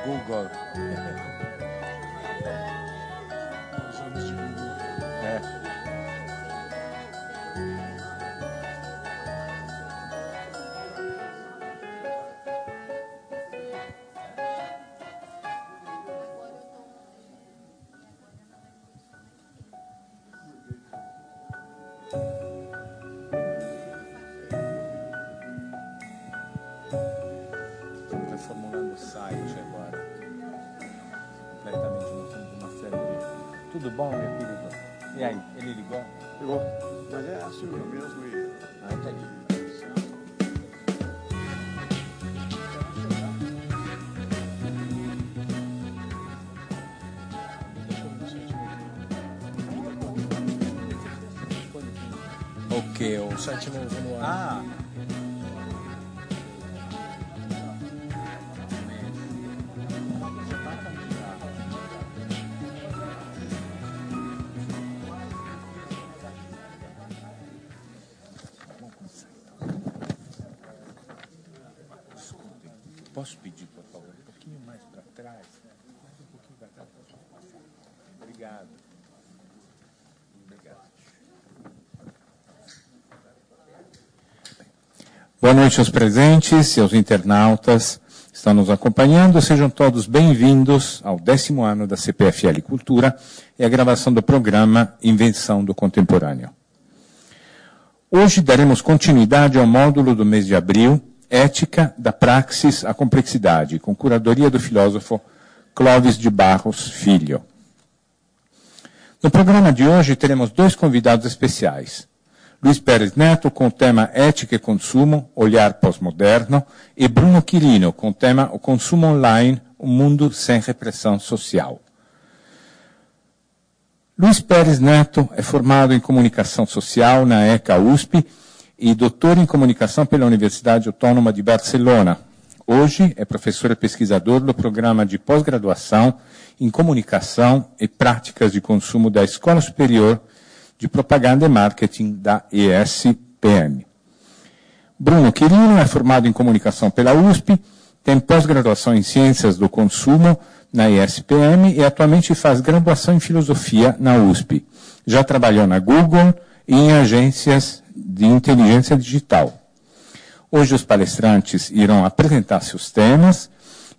Google. Estamos reformulando o site agora. Completamente, nós temos uma série de... Tudo bom, meu querido? E aí, ele ligou? Ligou. Mas é assim mesmo e... Ah, entendi. O que? O site novo no ar. Ah! Posso pedir, por favor, um pouquinho mais para trás? Mais um pouquinho para trás. Obrigado. Obrigado. Boa noite aos presentes e aos internautas que estão nos acompanhando. Sejam todos bem-vindos ao 10º ano da CPFL Cultura e à gravação do programa Invenção do Contemporâneo. Hoje daremos continuidade ao módulo do mês de abril, Ética da Praxis à Complexidade, com curadoria do filósofo Clóvis de Barros Filho. No programa de hoje teremos dois convidados especiais. Luiz Pérez Neto, com o tema Ética e Consumo, Olhar Pós-Moderno, e Bruno Quirino, com o tema O Consumo Online, um Mundo Sem Repressão Social. Luiz Pérez Neto é formado em Comunicação Social na ECA USP e doutor em Comunicação pela Universidade Autônoma de Barcelona. Hoje é professor e pesquisador do programa de pós-graduação em Comunicação e Práticas de Consumo da Escola Superior de Propaganda e Marketing da ESPM. Bruno Quirino é formado em Comunicação pela USP, tem pós-graduação em Ciências do Consumo na ESPM e atualmente faz graduação em Filosofia na USP. Já trabalhou na Google e em agências de inteligência digital. Hoje os palestrantes irão apresentar seus temas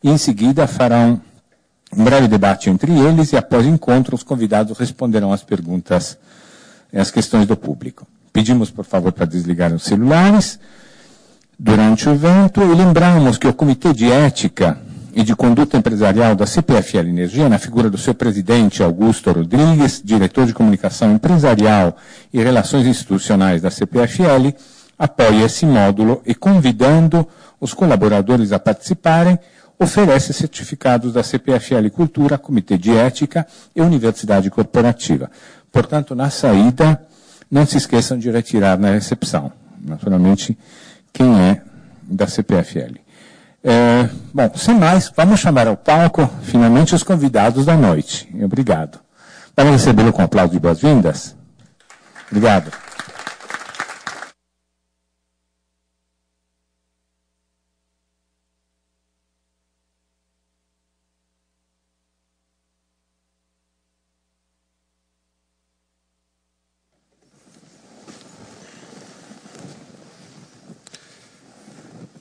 e em seguida farão um breve debate entre eles e após o encontro os convidados responderão às perguntas e às questões do público. Pedimos, por favor, para desligarem os celulares durante o evento e lembramos que o Comitê de Ética e de Conduta Empresarial da CPFL Energia, na figura do seu presidente Augusto Rodrigues, diretor de Comunicação Empresarial e Relações Institucionais da CPFL, apoia esse módulo e, convidando os colaboradores a participarem, oferece certificados da CPFL Cultura, Comitê de Ética e Universidade Corporativa. Portanto, na saída, não se esqueçam de retirar na recepção, naturalmente, quem é da CPFL. Bom, sem mais, vamos chamar ao palco, finalmente, os convidados da noite. Obrigado. Vamos recebê-lo com um aplauso de boas-vindas? Obrigado.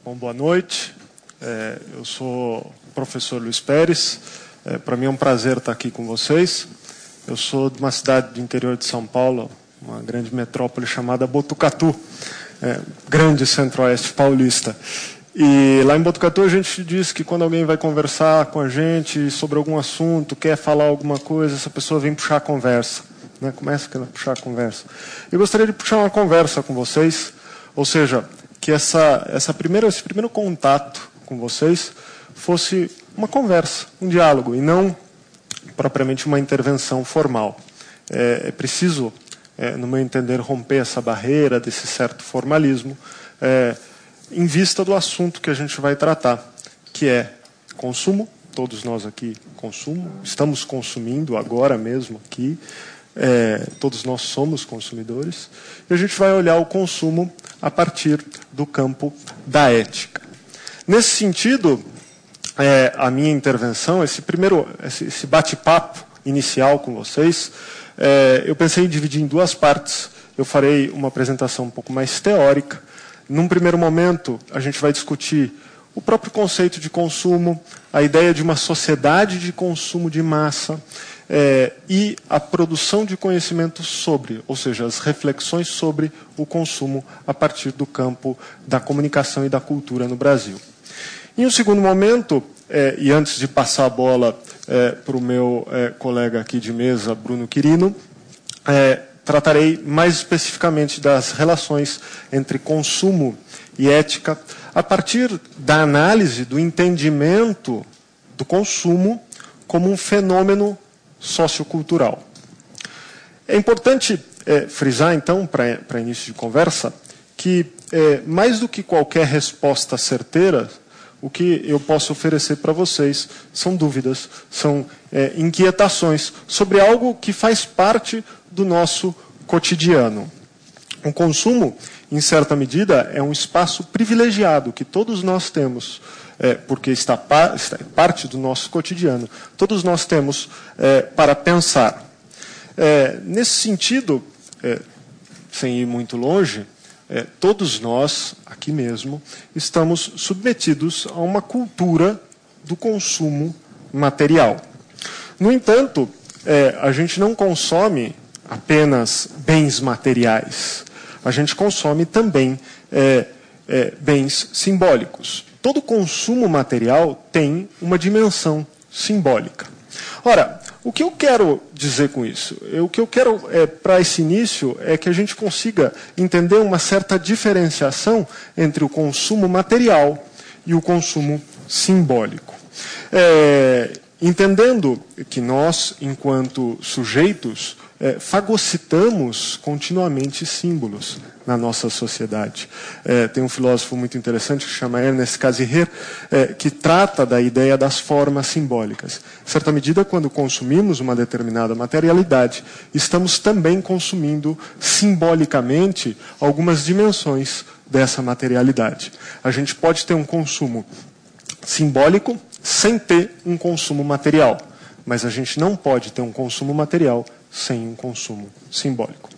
Bom, boa noite. Eu sou o professor Luiz Pérez. Para mim é um prazer estar aqui com vocês. Eu sou de uma cidade do interior de São Paulo, uma grande metrópole chamada Botucatu, grande centro-oeste paulista. E lá em Botucatu a gente diz que quando alguém vai conversar com a gente sobre algum assunto, quer falar alguma coisa, essa pessoa vem puxar a conversa. Né? Começa a puxar a conversa. Eu gostaria de puxar uma conversa com vocês, ou seja, que esse primeiro contato com vocês fosse uma conversa, um diálogo, e não propriamente uma intervenção formal. É preciso, no meu entender, romper essa barreira desse certo formalismo, em vista do assunto que a gente vai tratar, que é consumo. Todos nós aqui estamos consumindo agora mesmo aqui, todos nós somos consumidores, e a gente vai olhar o consumo a partir do campo da ética. Nesse sentido, a minha intervenção, esse bate-papo inicial com vocês, eu pensei em dividir em duas partes. Eu farei uma apresentação um pouco mais teórica. Num primeiro momento, a gente vai discutir o próprio conceito de consumo, a ideia de uma sociedade de consumo de massa e a produção de conhecimento sobre, ou seja, as reflexões sobre o consumo a partir do campo da comunicação e da cultura no Brasil. Em um segundo momento, e antes de passar a bola para o meu colega aqui de mesa, Bruno Quirino, tratarei mais especificamente das relações entre consumo e ética, a partir da análise, do entendimento do consumo como um fenômeno sociocultural. É importante frisar, então, para início de conversa, que mais do que qualquer resposta certeira, o que eu posso oferecer para vocês são dúvidas, são inquietações sobre algo que faz parte do nosso cotidiano. O consumo, em certa medida, é um espaço privilegiado que todos nós temos, porque está parte do nosso cotidiano. Todos nós temos para pensar. Nesse sentido, sem ir muito longe, todos nós, aqui mesmo, estamos submetidos a uma cultura do consumo material. No entanto, a gente não consome apenas bens materiais. A gente consome também bens simbólicos. Todo consumo material tem uma dimensão simbólica. Ora, o que eu quero dizer com isso? O que eu quero, para esse início, é que a gente consiga entender uma certa diferenciação entre o consumo material e o consumo simbólico. Entendendo que nós, enquanto sujeitos, fagocitamos continuamente símbolos na nossa sociedade. Tem um filósofo muito interessante que se chama Ernest Cassirer, que trata da ideia das formas simbólicas. Em certa medida, quando consumimos uma determinada materialidade, estamos também consumindo simbolicamente algumas dimensões dessa materialidade. A gente pode ter um consumo simbólico sem ter um consumo material, mas a gente não pode ter um consumo material sem um consumo simbólico.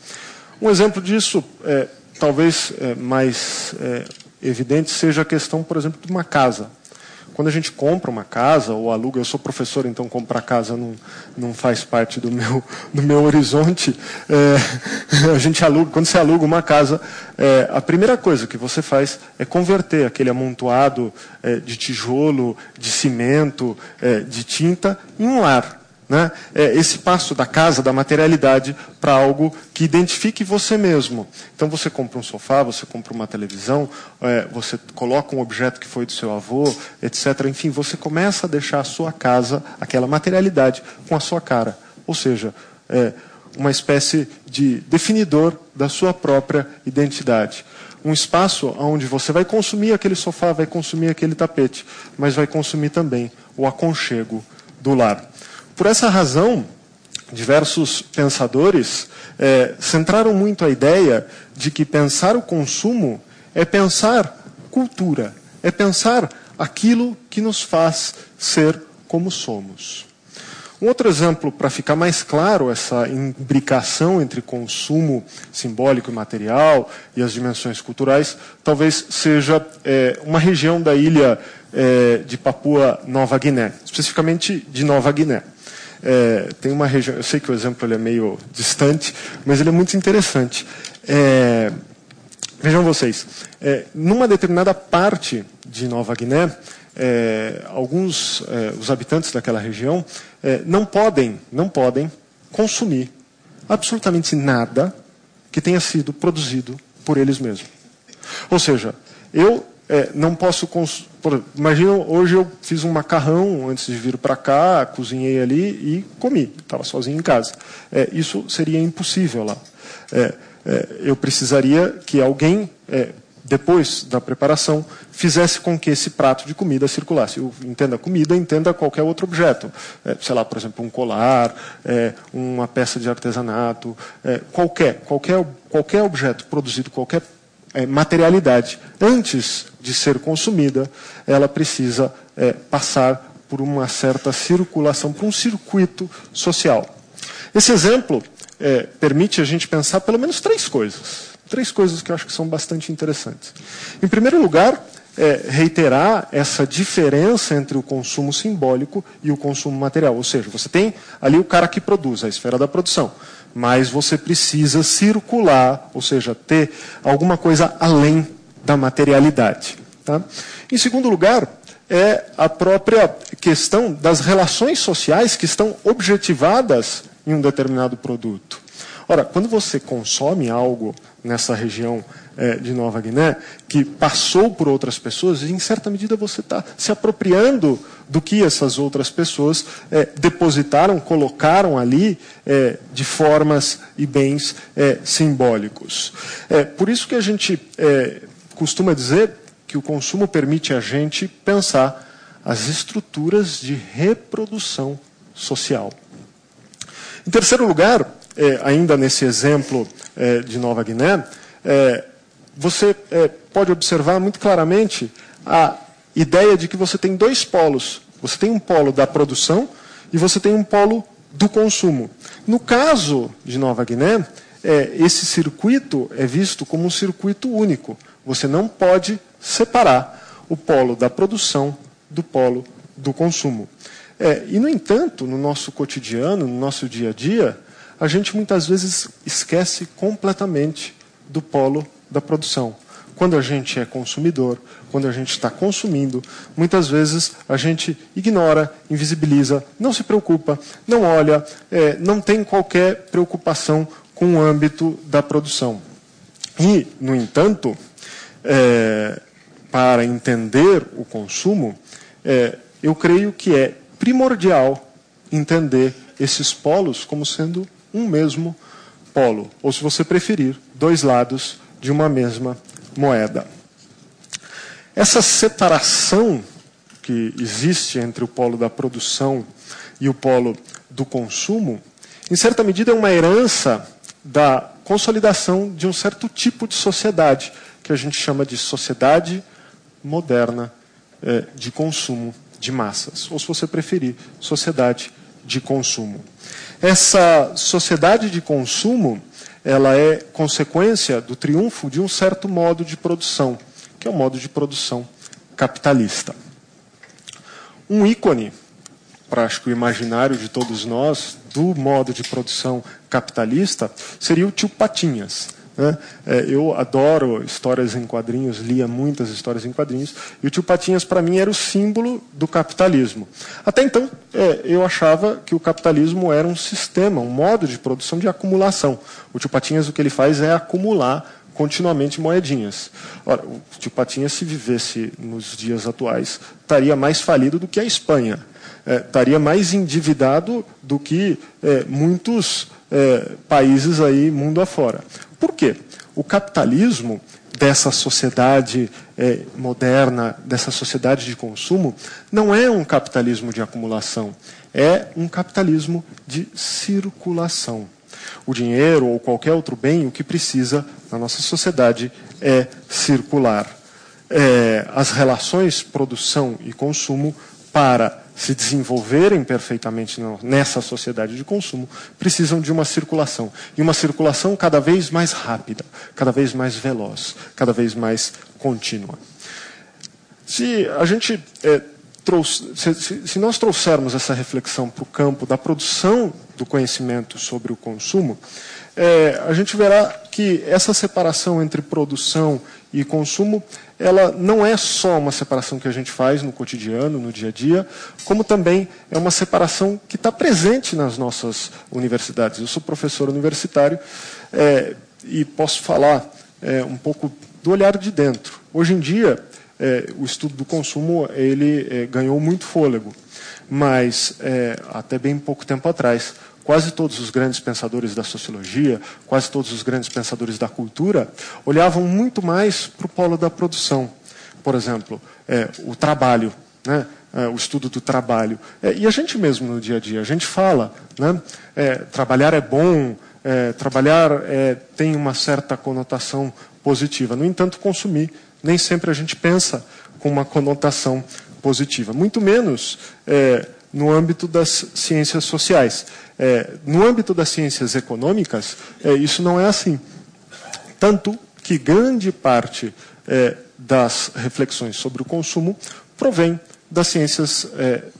Um exemplo disso, talvez mais evidente, seja a questão, por exemplo, de uma casa. Quando a gente compra uma casa ou aluga, eu sou professor, então comprar casa não faz parte do meu horizonte. A gente aluga, quando você aluga uma casa, a primeira coisa que você faz é converter aquele amontoado de tijolo, de cimento, de tinta, em um lar. Né? Esse passo da casa, da materialidade, para algo que identifique você mesmo. Então você compra um sofá, você compra uma televisão, você coloca um objeto que foi do seu avô, etc. Enfim, você começa a deixar a sua casa, aquela materialidade, com a sua cara. Ou seja, uma espécie de definidor da sua própria identidade. Um espaço onde você vai consumir aquele sofá, vai consumir aquele tapete, mas vai consumir também o aconchego do lar. Por essa razão, diversos pensadores centraram muito a ideia de que pensar o consumo é pensar cultura, é pensar aquilo que nos faz ser como somos. Um outro exemplo, para ficar mais claro essa imbricação entre consumo simbólico e material e as dimensões culturais, talvez seja uma região da ilha de Papua Nova Guiné, especificamente de Nova Guiné. Tem uma região, eu sei que o exemplo ele é meio distante, mas ele é muito interessante. Vejam vocês, numa determinada parte de Nova Guiné, os habitantes daquela região não podem consumir absolutamente nada que tenha sido produzido por eles mesmos. Ou seja, eu não posso imagina, hoje eu fiz um macarrão antes de vir para cá, cozinhei ali e comi. Estava sozinho em casa. Isso seria impossível lá. Eu precisaria que alguém, depois da preparação, fizesse com que esse prato de comida circulasse. Eu entenda comida, entenda qualquer outro objeto. Sei lá, por exemplo, um colar, uma peça de artesanato, qualquer objeto produzido, qualquer materialidade, antes de ser consumida, ela precisa passar por uma certa circulação, por um circuito social. Esse exemplo permite a gente pensar pelo menos três coisas que eu acho que são bastante interessantes. Em primeiro lugar, reiterar essa diferença entre o consumo simbólico e o consumo material. Ou seja, você tem ali o cara que produz, a esfera da produção, mas você precisa circular, ou seja, ter alguma coisa além da materialidade. Tá? Em segundo lugar, a própria questão das relações sociais que estão objetivadas em um determinado produto. Ora, quando você consome algo nessa região de Nova Guiné, que passou por outras pessoas, em certa medida você está se apropriando do que essas outras pessoas depositaram, colocaram ali de formas e bens simbólicos. Por isso que a gente costuma dizer que o consumo permite a gente pensar as estruturas de reprodução social. Em terceiro lugar, ainda nesse exemplo de Nova Guiné, você pode observar muito claramente a ideia de que você tem dois polos. Você tem um polo da produção e você tem um polo do consumo. No caso de Nova Guiné, esse circuito é visto como um circuito único. Você não pode separar o polo da produção do polo do consumo. E, no entanto, no nosso cotidiano, no nosso dia a dia, a gente muitas vezes esquece completamente do polo da produção. Quando a gente é consumidor, quando a gente está consumindo, muitas vezes a gente ignora, invisibiliza, não se preocupa, não olha, não tem qualquer preocupação com o âmbito da produção. E, no entanto, para entender o consumo, eu creio que é primordial entender esses polos como sendo um mesmo polo, ou, se você preferir, dois lados de uma mesma moeda. Essa separação que existe entre o polo da produção e o polo do consumo, em certa medida é uma herança da consolidação de um certo tipo de sociedade, que a gente chama de sociedade moderna de consumo de massas, ou, se você preferir, sociedade de consumo. Essa sociedade de consumo, ela é consequência do triunfo de um certo modo de produção, que é o modo de produção capitalista. Um ícone, para acho que o imaginário de todos nós, do modo de produção capitalista, seria o Tio Patinhas. Eu adoro histórias em quadrinhos, lia muitas histórias em quadrinhos, e o Tio Patinhas, para mim, era o símbolo do capitalismo. Até então, eu achava que o capitalismo era um sistema, um modo de produção de acumulação. O Tio Patinhas, o que ele faz é acumular continuamente moedinhas. Ora, o Tio Patinhas, se vivesse nos dias atuais, estaria mais falido do que a Espanha. Estaria mais endividado do que muitos países aí mundo afora. Por quê? O capitalismo dessa sociedade moderna, dessa sociedade de consumo, não é um capitalismo de acumulação, é um capitalismo de circulação. O dinheiro ou qualquer outro bem, o que precisa na nossa sociedade é circular. As relações produção e consumo, para se desenvolverem perfeitamente nessa sociedade de consumo, precisam de uma circulação. E uma circulação cada vez mais rápida, cada vez mais veloz, cada vez mais contínua. Se nós trouxermos essa reflexão para o campo da produção do conhecimento sobre o consumo, a gente verá que essa separação entre produção e consumo, ela não é só uma separação que a gente faz no cotidiano, no dia a dia, como também é uma separação que está presente nas nossas universidades. Eu sou professor universitário e posso falar um pouco do olhar de dentro. Hoje em dia, o estudo do consumo ele ganhou muito fôlego, mas até bem pouco tempo atrás, quase todos os grandes pensadores da sociologia, quase todos os grandes pensadores da cultura, olhavam muito mais para o polo da produção. Por exemplo, o trabalho, né? O estudo do trabalho. E a gente mesmo no dia a dia, a gente fala, né? Trabalhar é bom, trabalhar tem uma certa conotação positiva. No entanto, consumir, nem sempre a gente pensa com uma conotação positiva, muito menos no âmbito das ciências sociais. No âmbito das ciências econômicas, isso não é assim. Tanto que grande parte das reflexões sobre o consumo provém das ciências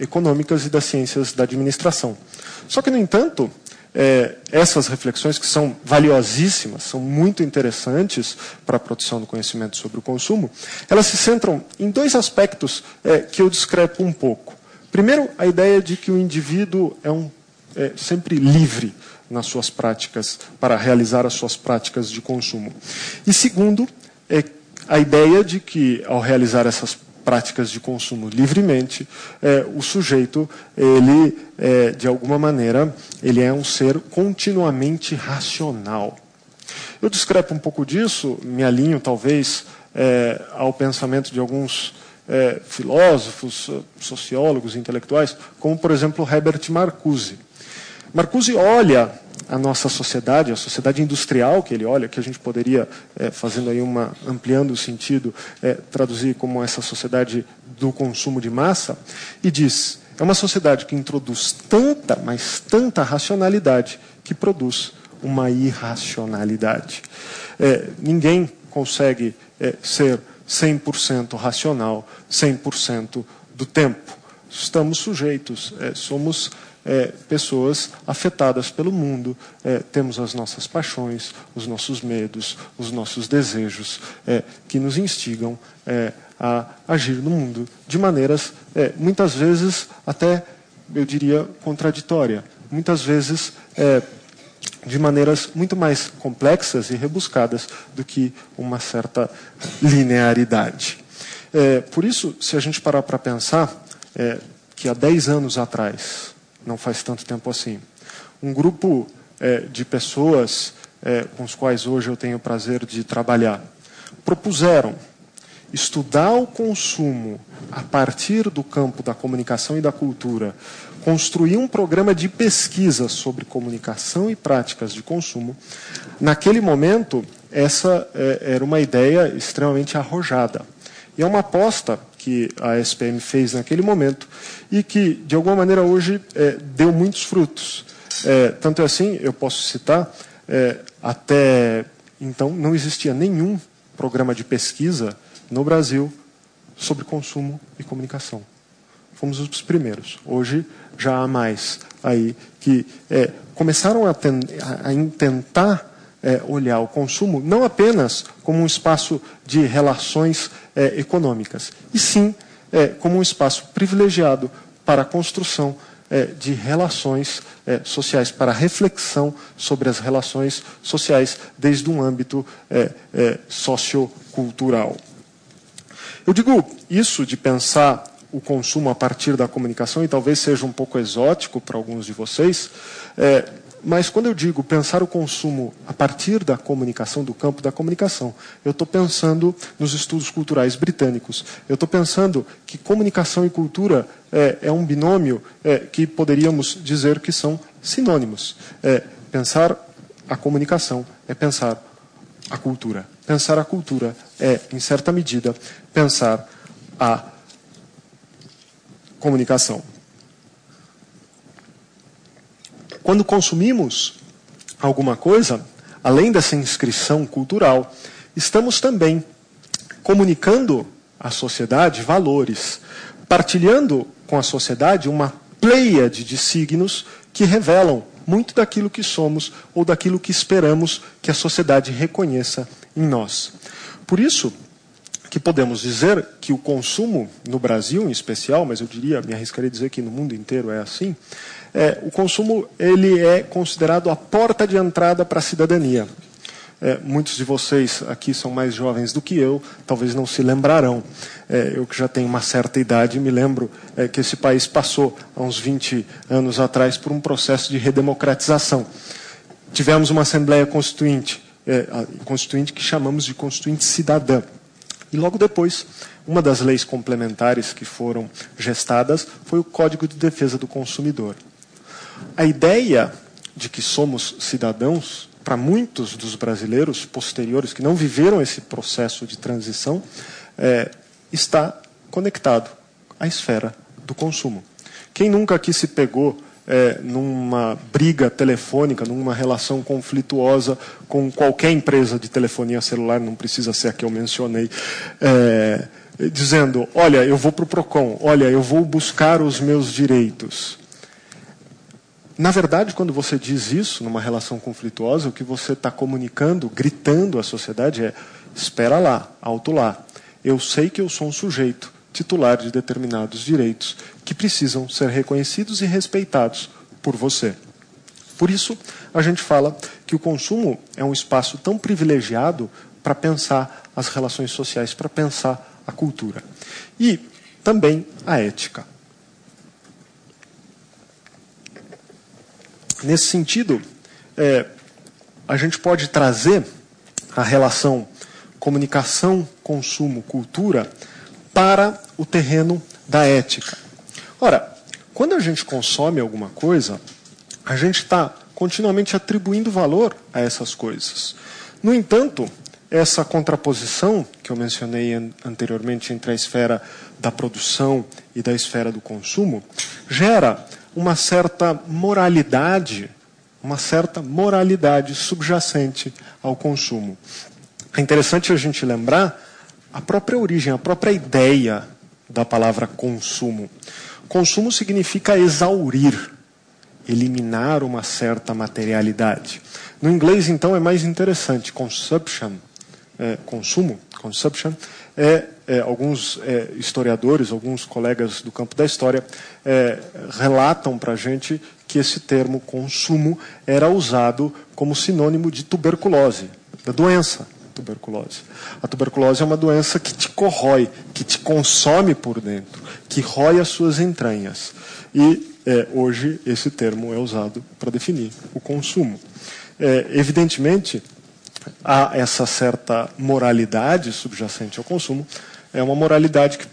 econômicas e das ciências da administração. Só que, no entanto, essas reflexões, que são valiosíssimas, são muito interessantes para a produção do conhecimento sobre o consumo, elas se centram em dois aspectos que eu discrepo um pouco. Primeiro, a ideia de que o indivíduo é sempre livre nas suas práticas, para realizar as suas práticas de consumo. E segundo, a ideia de que, ao realizar essas práticas de consumo livremente, o sujeito, ele, de alguma maneira, ele é um ser continuamente racional. Eu discrepo um pouco disso, me alinho, talvez, ao pensamento de alguns filósofos, sociólogos, intelectuais, como, por exemplo, Herbert Marcuse. Marcuse olha a nossa sociedade, a sociedade industrial que ele olha, que a gente poderia, fazendo aí ampliando o sentido, traduzir como essa sociedade do consumo de massa, e diz, é uma sociedade que introduz tanta, mas tanta racionalidade, que produz uma irracionalidade. Ninguém consegue ser 100% racional 100% do tempo. Estamos sujeitos, somos pessoas afetadas pelo mundo, temos as nossas paixões, os nossos medos, os nossos desejos, que nos instigam a agir no mundo de maneiras, muitas vezes, até, eu diria, contraditória, muitas vezes de maneiras muito mais complexas e rebuscadas do que uma certa linearidade. Por isso, se a gente parar para pensar que há 10 anos atrás, não faz tanto tempo assim, um grupo de pessoas com os quais hoje eu tenho o prazer de trabalhar, propuseram estudar o consumo a partir do campo da comunicação e da cultura, construir um programa de pesquisa sobre comunicação e práticas de consumo. Naquele momento, essa era uma ideia extremamente arrojada. E é uma aposta que a SPM fez naquele momento e que, de alguma maneira, hoje deu muitos frutos. Tanto é assim, eu posso citar, até então não existia nenhum programa de pesquisa no Brasil sobre consumo e comunicação. Fomos os primeiros. Hoje já há mais aí que começaram a tentar olhar o consumo não apenas como um espaço de relações econômicas, e sim como um espaço privilegiado para a construção de relações sociais, para a reflexão sobre as relações sociais desde um âmbito sociocultural. Eu digo isso de pensar o consumo a partir da comunicação, e talvez seja um pouco exótico para alguns de vocês, mas quando eu digo pensar o consumo a partir da comunicação, do campo da comunicação, eu estou pensando nos estudos culturais britânicos. Eu estou pensando que comunicação e cultura é um binômio que poderíamos dizer que são sinônimos. Pensar a comunicação é pensar a cultura. Pensar a cultura é, em certa medida, pensar a comunicação. Quando consumimos alguma coisa, além dessa inscrição cultural, estamos também comunicando à sociedade valores, partilhando com a sociedade uma pleiade de signos que revelam muito daquilo que somos ou daquilo que esperamos que a sociedade reconheça em nós. Por isso que podemos dizer que o consumo, no Brasil em especial, mas eu diria, me arriscaria a dizer que no mundo inteiro é assim, o consumo ele é considerado a porta de entrada para a cidadania. Muitos de vocês aqui são mais jovens do que eu, talvez não se lembrarão. Eu que já tenho uma certa idade, me lembro que esse país passou, há uns 20 anos atrás, por um processo de redemocratização. Tivemos uma Assembleia Constituinte, que chamamos de Constituinte Cidadã. E logo depois, uma das leis complementares que foram gestadas foi o Código de Defesa do Consumidor. A ideia de que somos cidadãos, para muitos dos brasileiros posteriores que não viveram esse processo de transição, está conectado a esfera do consumo. Quem nunca aqui se pegou numa briga telefônica, numa relação conflituosa com qualquer empresa de telefonia celular, não precisa ser a que eu mencionei, dizendo, olha, eu vou para o PROCON, olha, eu vou buscar os meus direitos. Na verdade, quando você diz isso, numa relação conflituosa, o que você está comunicando, gritando à sociedade é, espera lá, alto lá, eu sei que eu sou um sujeito titular de determinados direitos que precisam ser reconhecidos e respeitados por você. Por isso, a gente fala que o consumo é um espaço tão privilegiado para pensar as relações sociais, para pensar a cultura. E também a ética. Nesse sentido, a gente pode trazer a relação comunicação, consumo, cultura para o terreno da ética. Ora, quando a gente consome alguma coisa, a gente está continuamente atribuindo valor a essas coisas. No entanto, essa contraposição que eu mencionei anteriormente entre a esfera da produção e da esfera do consumo, gera uma certa moralidade subjacente ao consumo. É interessante a gente lembrar a própria origem, a própria ideia da palavra consumo. Consumo significa exaurir, eliminar uma certa materialidade. No inglês, então, é mais interessante. Consumption, consumo, consumption, alguns historiadores, alguns colegas do campo da história, relatam para a gente que esse termo consumo era usado como sinônimo de tuberculose, da doença tuberculose. A tuberculose é uma doença que te corrói, que te consome por dentro, que rói as suas entranhas. E hoje esse termo é usado para definir o consumo. Evidentemente, há essa certa moralidade subjacente ao consumo, é uma moralidade que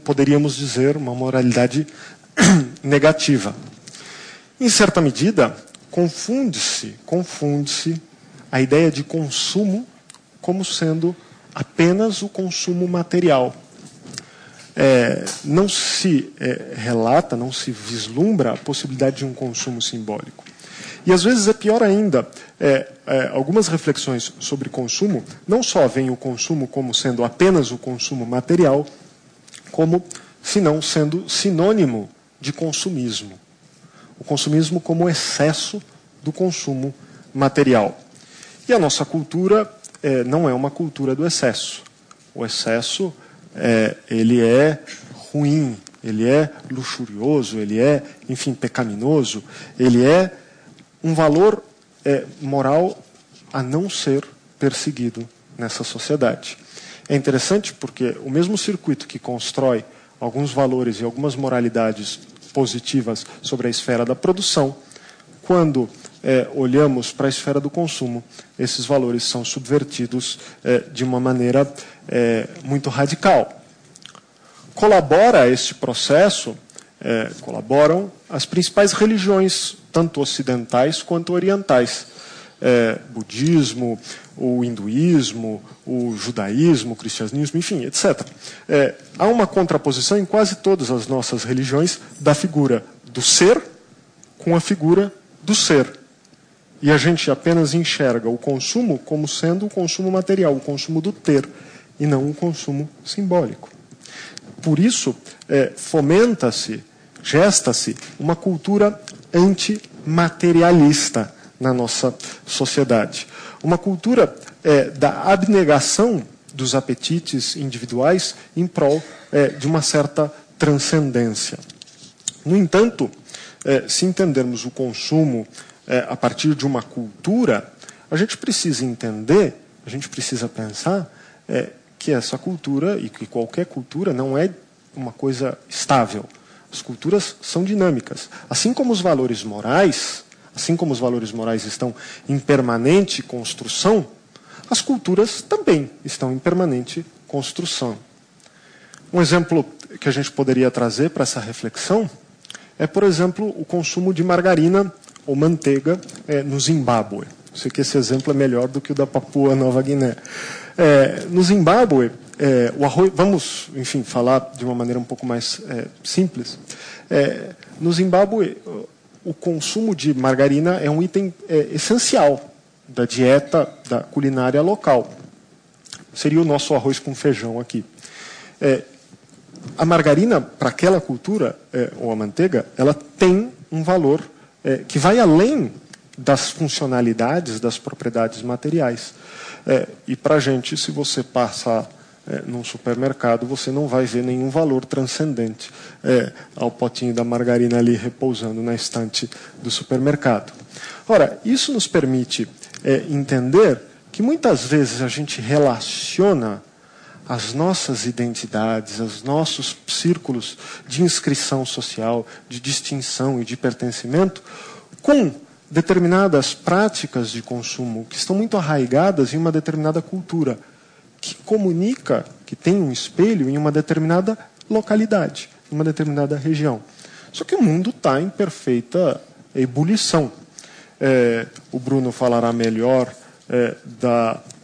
poderíamos dizer uma moralidade negativa. Em certa medida, confunde-se a ideia de consumo como sendo apenas o consumo material. Não se relata, não se vislumbra a possibilidade de um consumo simbólico. E às vezes é pior ainda, algumas reflexões sobre consumo, não só veem o consumo como sendo apenas o consumo material, como, senão, sendo sinônimo de consumismo. O consumismo como excesso do consumo material. E a nossa cultura não é uma cultura do excesso. O excesso, ele é ruim, ele é luxurioso, ele é, enfim, pecaminoso, ele é um valor moral a não ser perseguido nessa sociedade. É interessante porque o mesmo circuito que constrói alguns valores e algumas moralidades positivas sobre a esfera da produção, quando olhamos para a esfera do consumo, esses valores são subvertidos de uma maneira muito radical. Colabora a este processo, colaboram as principais religiões, tanto ocidentais quanto orientais. Budismo, o hinduísmo, o judaísmo, o cristianismo, enfim, etc. Há uma contraposição em quase todas as nossas religiões da figura do ser com a figura do ser. E a gente apenas enxerga o consumo como sendo o consumo material, o consumo do ter, e não o consumo simbólico. Por isso, fomenta-se, gesta-se uma cultura antimaterialista na nossa sociedade. Uma cultura da abnegação dos apetites individuais em prol de uma certa transcendência. No entanto, se entendermos o consumo a partir de uma cultura, a gente precisa entender, a gente precisa pensar que essa cultura, e que qualquer cultura, não é uma coisa estável. As culturas são dinâmicas. Assim como os valores morais estão em permanente construção, as culturas também estão em permanente construção. Um exemplo que a gente poderia trazer para essa reflexão é, por exemplo, o consumo de margarina ou manteiga no Zimbábue. Eu sei que esse exemplo é melhor do que o da Papua Nova Guiné. No Zimbábue, o arroz, vamos, enfim, falar de uma maneira um pouco mais simples. No Zimbábue, o consumo de margarina é um item essencial da dieta, da culinária local. Seria o nosso arroz com feijão aqui. A margarina, para aquela cultura, ou a manteiga, ela tem um valor que vai além das funcionalidades, das propriedades materiais. E para a gente, se você passar num supermercado, você não vai ver nenhum valor transcendente ao potinho da margarina ali repousando na estante do supermercado. Ora, isso nos permite entender que muitas vezes a gente relaciona as nossas identidades, os nossos círculos de inscrição social, de distinção e de pertencimento com determinadas práticas de consumo que estão muito arraigadas em uma determinada cultura, que comunica, que tem um espelho em uma determinada localidade, em uma determinada região. Só que o mundo está em perfeita ebulição. O Bruno falará melhor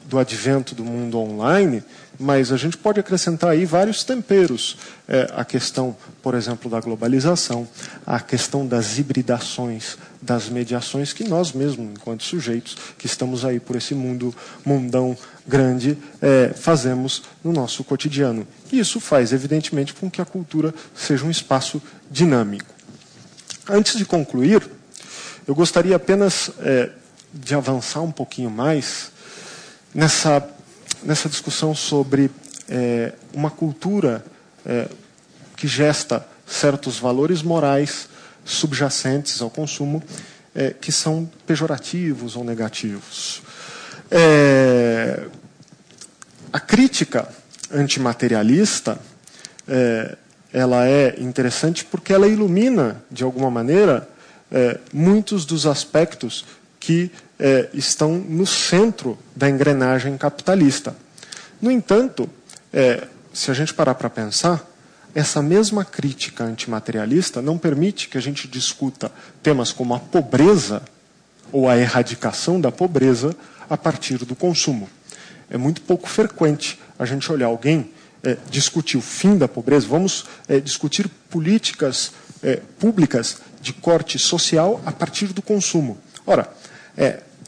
do advento do mundo online, mas a gente pode acrescentar aí vários temperos. A questão, por exemplo, da globalização, a questão das hibridações, das mediações que nós mesmos, enquanto sujeitos, que estamos aí por esse mundão grande, fazemos no nosso cotidiano. E isso faz, evidentemente, com que a cultura seja um espaço dinâmico. Antes de concluir, eu gostaria apenas de avançar um pouquinho mais nessa discussão sobre uma cultura que gesta certos valores morais subjacentes ao consumo que são pejorativos ou negativos. A crítica antimaterialista ela é interessante porque ela ilumina, de alguma maneira, muitos dos aspectos que estão no centro da engrenagem capitalista. No entanto, se a gente parar para pensar, essa mesma crítica antimaterialista não permite que a gente discuta temas como a pobreza ou a erradicação da pobreza a partir do consumo. É muito pouco frequente a gente olhar alguém discutir o fim da pobreza, vamos discutir políticas públicas de corte social a partir do consumo. Ora,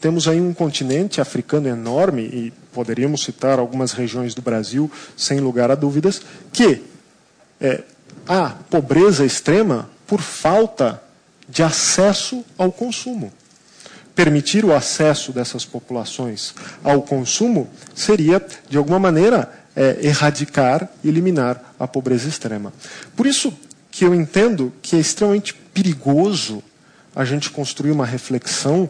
temos aí um continente africano enorme, e poderíamos citar algumas regiões do Brasil, sem lugar a dúvidas, que há pobreza extrema por falta de acesso ao consumo. Permitir o acesso dessas populações ao consumo seria, de alguma maneira, erradicar e eliminar a pobreza extrema. Por isso que eu entendo que é extremamente perigoso a gente construir uma reflexão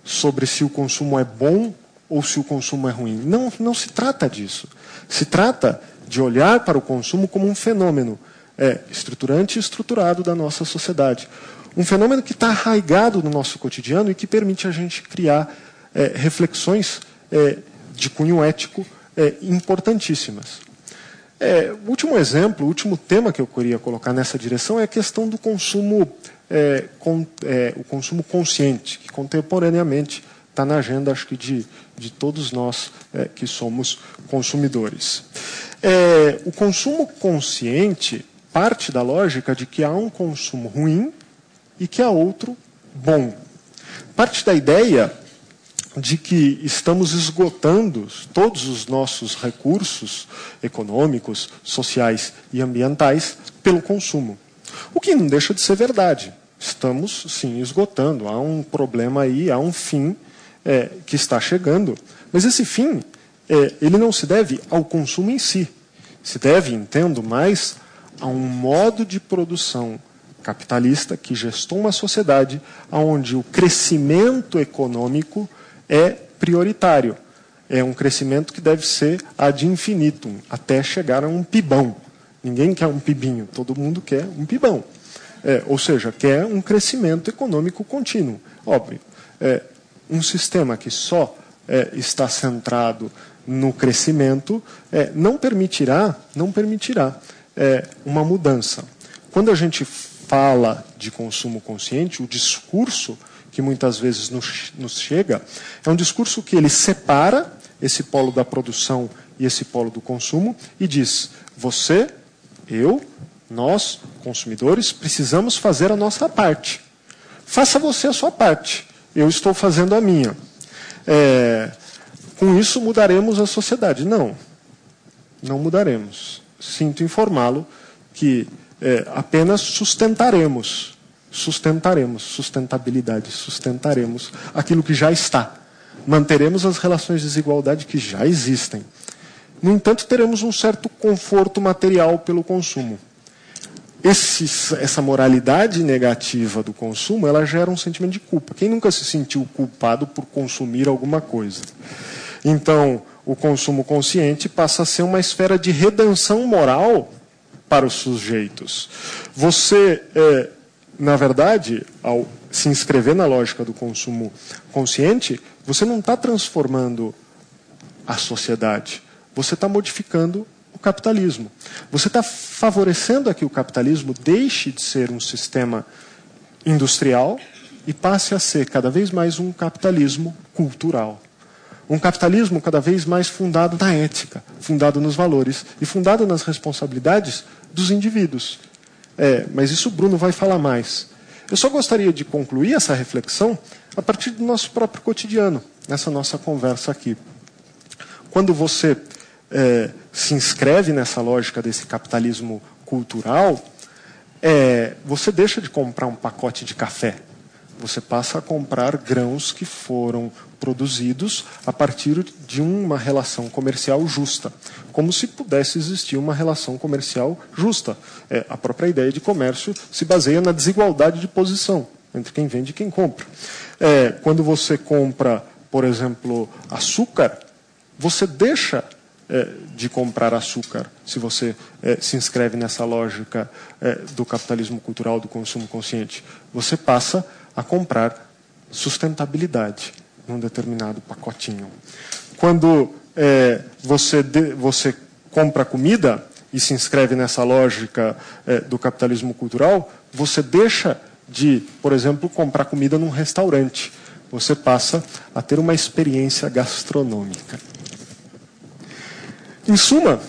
sobre se o consumo é bom ou se o consumo é ruim. Não se trata disso. Se trata de olhar para o consumo como um fenômeno estruturante e estruturado da nossa sociedade. Um fenômeno que está arraigado no nosso cotidiano e que permite a gente criar reflexões de cunho ético importantíssimas. O último exemplo, o último tema que eu queria colocar nessa direção é a questão do consumo, o consumo consciente, que contemporaneamente está na agenda, acho que, de todos nós que somos consumidores. O consumo consciente parte da lógica de que há um consumo ruim e que há outro bom. Parte da ideia de que estamos esgotando todos os nossos recursos econômicos, sociais e ambientais pelo consumo. O que não deixa de ser verdade. Estamos, sim, esgotando. Há um problema aí, há um fim que está chegando. Mas esse fim, ele não se deve ao consumo em si. Se deve, entendo mais, a um modo de produção capitalista que gestou uma sociedade onde o crescimento econômico é prioritário. É um crescimento que deve ser ad infinitum, até chegar a um pibão. Ninguém quer um pibinho, todo mundo quer um pibão. Ou seja, quer um crescimento econômico contínuo. Óbvio, um sistema que só está centrado no crescimento não permitirá uma mudança. Quando a gente fala de consumo consciente, o discurso que muitas vezes nos chega é um discurso que ele separa esse polo da produção e esse polo do consumo e diz: você, eu, nós, consumidores, precisamos fazer a nossa parte. Faça você a sua parte. Eu estou fazendo a minha. Com isso mudaremos a sociedade. Não. Não mudaremos. Sinto informá-lo que apenas sustentaremos aquilo que já está. Manteremos as relações de desigualdade que já existem. No entanto, teremos um certo conforto material pelo consumo. Essa moralidade negativa do consumo, ela gera um sentimento de culpa. Quem nunca se sentiu culpado por consumir alguma coisa? Então, o consumo consciente passa a ser uma esfera de redenção moral para os sujeitos. Você, na verdade, ao se inscrever na lógica do consumo consciente, você não está transformando a sociedade, você está modificando o capitalismo. Você está favorecendo a que o capitalismo deixe de ser um sistema industrial e passe a ser cada vez mais um capitalismo cultural. Um capitalismo cada vez mais fundado na ética, fundado nos valores e fundado nas responsabilidades dos indivíduos. Mas isso o Bruno vai falar mais. Eu só gostaria de concluir essa reflexão a partir do nosso próprio cotidiano, nessa nossa conversa aqui. Quando você se inscreve nessa lógica desse capitalismo cultural, você deixa de comprar um pacote de café. Você passa a comprar grãos que foram produzidos a partir de uma relação comercial justa. Como se pudesse existir uma relação comercial justa. A própria ideia de comércio se baseia na desigualdade de posição entre quem vende e quem compra. Quando você compra, por exemplo, açúcar, você deixa de comprar açúcar, se você se inscreve nessa lógica do capitalismo cultural, do consumo consciente. Você passa a comprar sustentabilidade num determinado pacotinho. Quando você compra comida e se inscreve nessa lógica do capitalismo cultural, você deixa de, por exemplo, comprar comida num restaurante. Você passa a ter uma experiência gastronômica. Em suma,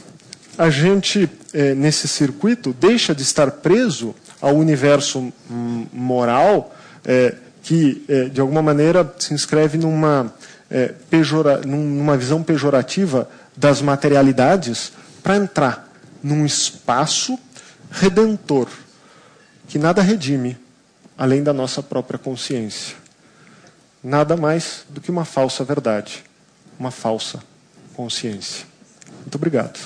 a gente, nesse circuito, deixa de estar preso ao universo moral que, de alguma maneira, se inscreve numa visão pejorativa das materialidades para entrar num espaço redentor, que nada redime, além da nossa própria consciência. Nada mais do que uma falsa verdade, uma falsa consciência. Muito obrigado.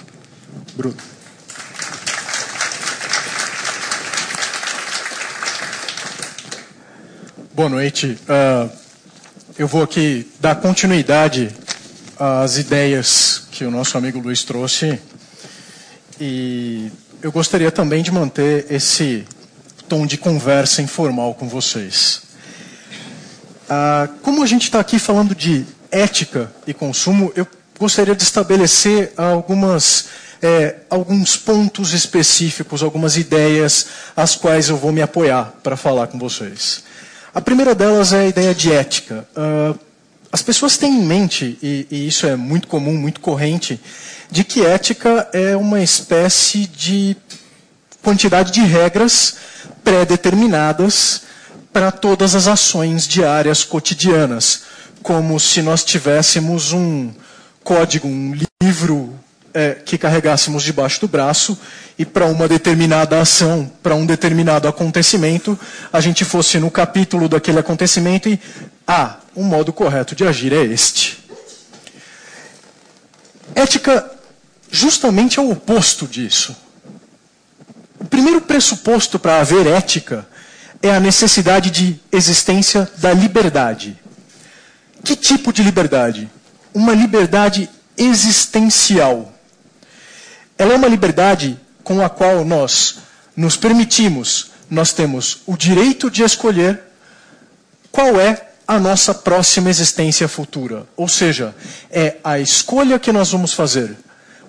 Bruno. Boa noite. Eu vou aqui dar continuidade às ideias que o nosso amigo Luiz trouxe. E eu gostaria também de manter esse tom de conversa informal com vocês. Como a gente está aqui falando de ética e consumo, eu gostaria de estabelecer alguns pontos específicos, algumas ideias às quais eu vou me apoiar para falar com vocês. A primeira delas é a ideia de ética. As pessoas têm em mente, e isso é muito comum, muito corrente, de que ética é uma espécie de quantidade de regras pré-determinadas para todas as ações diárias cotidianas, como se nós tivéssemos um código, um livro que carregássemos debaixo do braço e para uma determinada ação, para um determinado acontecimento, a gente fosse no capítulo daquele acontecimento e, o modo correto de agir é este. Ética justamente é o oposto disso. O primeiro pressuposto para haver ética é a necessidade de existência da liberdade. Que tipo de liberdade? Uma liberdade existencial. Ela é uma liberdade com a qual nós nos permitimos, nós temos o direito de escolher qual é a nossa próxima existência futura. Ou seja, é a escolha que nós vamos fazer.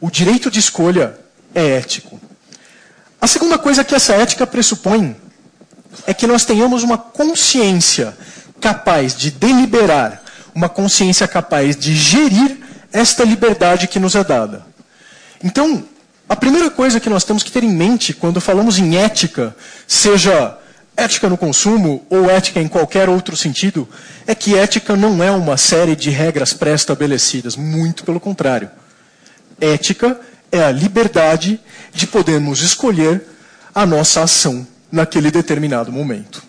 O direito de escolha é ético. A segunda coisa que essa ética pressupõe é que nós tenhamos uma consciência capaz de deliberar, uma consciência capaz de gerir esta liberdade que nos é dada. Então, a primeira coisa que nós temos que ter em mente quando falamos em ética, seja ética no consumo ou ética em qualquer outro sentido, é que ética não é uma série de regras pré-estabelecidas, muito pelo contrário. Ética é a liberdade de podermos escolher a nossa ação naquele determinado momento.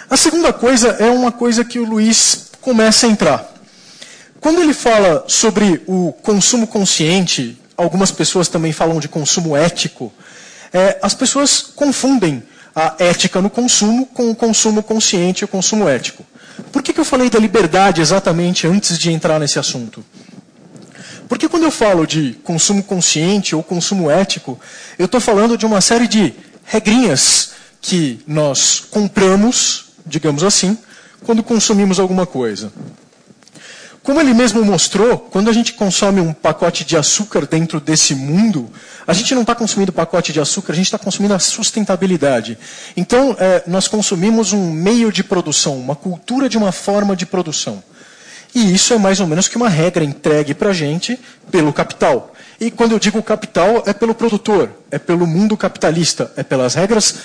A segunda coisa é uma coisa que o Luiz começa a entrar. Quando ele fala sobre o consumo consciente, algumas pessoas também falam de consumo ético, as pessoas confundem a ética no consumo com o consumo consciente e o consumo ético. Por que eu falei da liberdade exatamente antes de entrar nesse assunto? Porque quando eu falo de consumo consciente ou consumo ético, eu estou falando de uma série de regrinhas que nós compramos, digamos assim, quando consumimos alguma coisa. Como ele mesmo mostrou, quando a gente consome um pacote de açúcar dentro desse mundo, a gente não está consumindo pacote de açúcar, a gente está consumindo a sustentabilidade. Então, nós consumimos um meio de produção, uma cultura de uma forma de produção. E isso é mais ou menos que uma regra entregue para a gente pelo capital. E quando eu digo capital, é pelo produtor, é pelo mundo capitalista, é pelas regras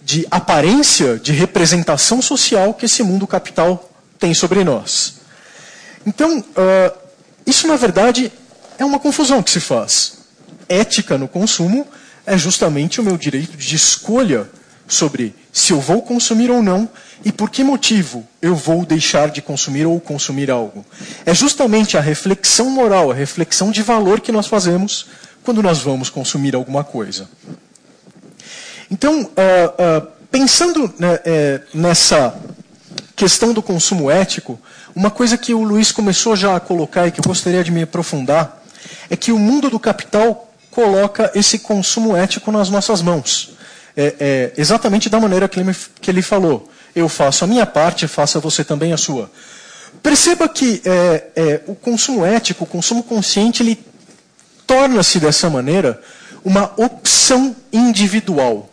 de aparência, de representação social que esse mundo capital tem sobre nós. Então, isso na verdade é uma confusão que se faz. Ética no consumo é justamente o meu direito de escolha sobre se eu vou consumir ou não e por que motivo eu vou deixar de consumir ou consumir algo. É justamente a reflexão moral, a reflexão de valor que nós fazemos quando nós vamos consumir alguma coisa. Então, pensando nessa questão do consumo ético, uma coisa que o Luiz começou já a colocar e que eu gostaria de me aprofundar, é que o mundo do capital coloca esse consumo ético nas nossas mãos. Exatamente da maneira que ele falou. Eu faço a minha parte, faça você também a sua. Perceba que o consumo ético, o consumo consciente, ele torna-se dessa maneira uma opção individual.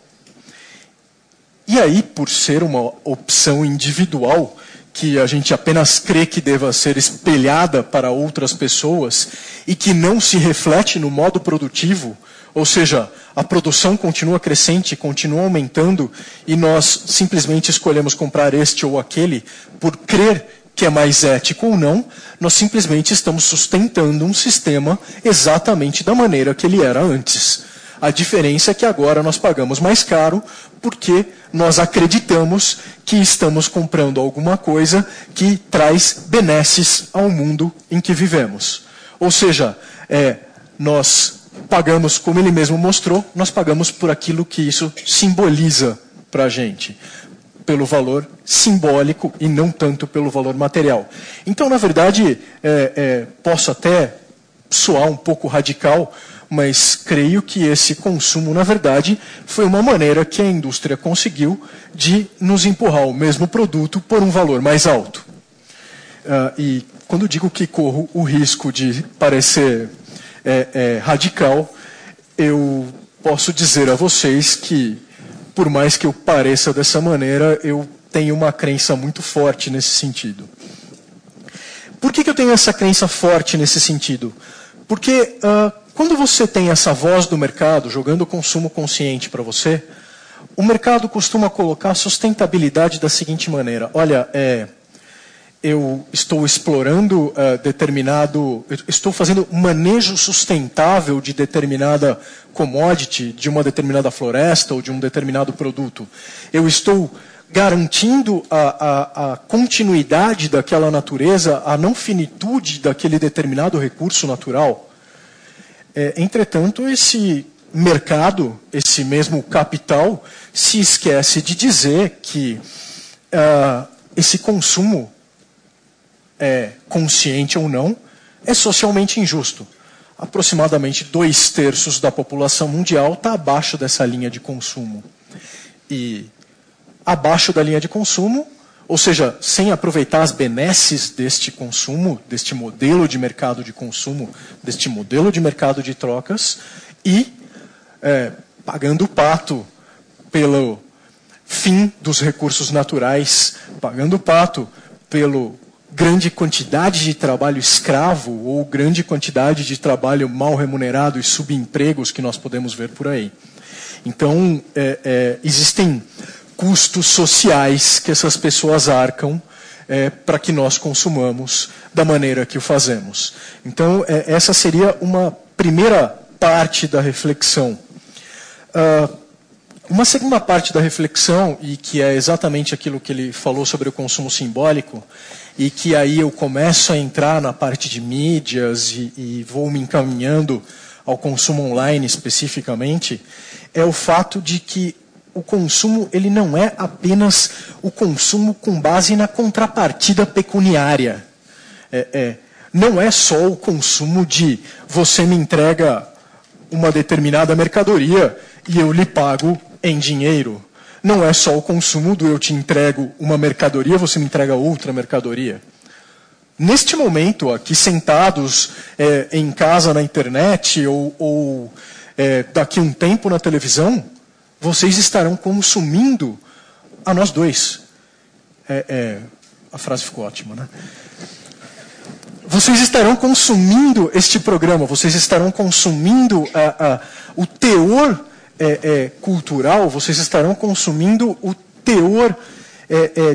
E aí, por ser uma opção individual, que a gente apenas crê que deva ser espelhada para outras pessoas e que não se reflete no modo produtivo, ou seja, a produção continua crescente, continua aumentando e nós simplesmente escolhemos comprar este ou aquele por crer que é mais ético ou não, nós simplesmente estamos sustentando um sistema exatamente da maneira que ele era antes. A diferença é que agora nós pagamos mais caro porque nós acreditamos que estamos comprando alguma coisa que traz benesses ao mundo em que vivemos. Ou seja, nós pagamos, como ele mesmo mostrou, nós pagamos por aquilo que isso simboliza para a gente. Pelo valor simbólico e não tanto pelo valor material. Então, na verdade, posso até soar um pouco radical, mas creio que esse consumo, na verdade, foi uma maneira que a indústria conseguiu de nos empurrar o mesmo produto por um valor mais alto. E quando digo que corro o risco de parecer radical, eu posso dizer a vocês que, por mais que eu pareça dessa maneira, eu tenho uma crença muito forte nesse sentido. Por que eu tenho essa crença forte nesse sentido? Porque quando você tem essa voz do mercado jogando o consumo consciente para você, o mercado costuma colocar a sustentabilidade da seguinte maneira. Olha, eu estou explorando estou fazendo manejo sustentável de determinada commodity, de uma determinada floresta ou de um determinado produto. Eu estou garantindo a continuidade daquela natureza, a não finitude daquele determinado recurso natural. Entretanto, esse mercado, esse mesmo capital, se esquece de dizer que esse consumo, consciente ou não, é socialmente injusto. Aproximadamente 2/3 da população mundial está abaixo dessa linha de consumo. E abaixo da linha de consumo, ou seja, sem aproveitar as benesses deste consumo, deste modelo de mercado de consumo, deste modelo de mercado de trocas, e pagando o pato pelo fim dos recursos naturais, pagando o pato pelo grande quantidade de trabalho escravo ou grande quantidade de trabalho mal remunerado e subempregos que nós podemos ver por aí. Então, existem custos sociais que essas pessoas arcam para que nós consumamos da maneira que o fazemos. Então, essa seria uma primeira parte da reflexão. Uma segunda parte da reflexão, e que é exatamente aquilo que ele falou sobre o consumo simbólico, e que aí eu começo a entrar na parte de mídias e vou me encaminhando ao consumo online especificamente, é o fato de que o consumo ele não é apenas o consumo com base na contrapartida pecuniária. Não é só o consumo de você me entrega uma determinada mercadoria e eu lhe pago em dinheiro. Não é só o consumo do eu te entrego uma mercadoria, você me entrega outra mercadoria. Neste momento, aqui sentados em casa na internet ou daqui a um tempo na televisão, vocês estarão consumindo a nós dois. A frase ficou ótima, né? Vocês estarão consumindo este programa, vocês estarão consumindo o teor cultural, vocês estarão consumindo o teor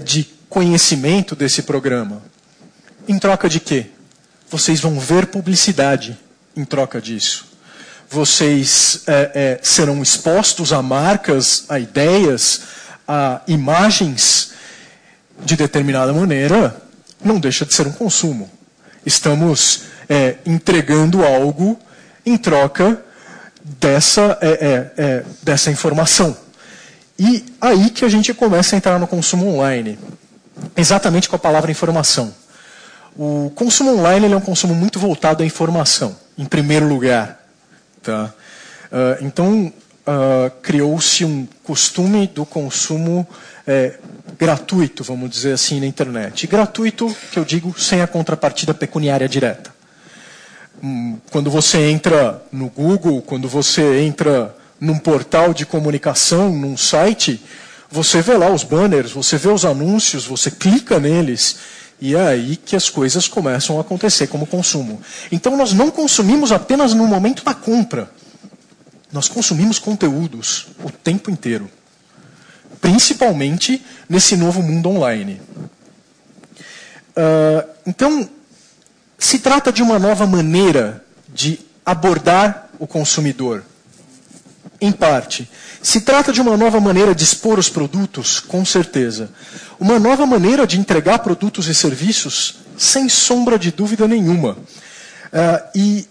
de conhecimento desse programa. Em troca de quê? Vocês vão ver publicidade em troca disso. Vocês serão expostos a marcas, a ideias, a imagens de determinada maneira, não deixa de ser um consumo. Estamos entregando algo em troca dessa informação. E aí que a gente começa a entrar no consumo online, exatamente com a palavra informação. O consumo online ele é um consumo muito voltado à informação, em primeiro lugar. Tá? Então, criou-se um costume do consumo gratuito, vamos dizer assim, na internet. E gratuito, que eu digo, sem a contrapartida pecuniária direta. Quando você entra no Google, quando você entra num portal de comunicação, num site, você vê lá os banners, você vê os anúncios, você clica neles, e é aí que as coisas começam a acontecer como consumo. Então nós não consumimos apenas no momento da compra, nós consumimos conteúdos o tempo inteiro, principalmente nesse novo mundo online. Então, se trata de uma nova maneira de abordar o consumidor, em parte. Se trata de uma nova maneira de expor os produtos, com certeza. Uma nova maneira de entregar produtos e serviços, sem sombra de dúvida nenhuma. E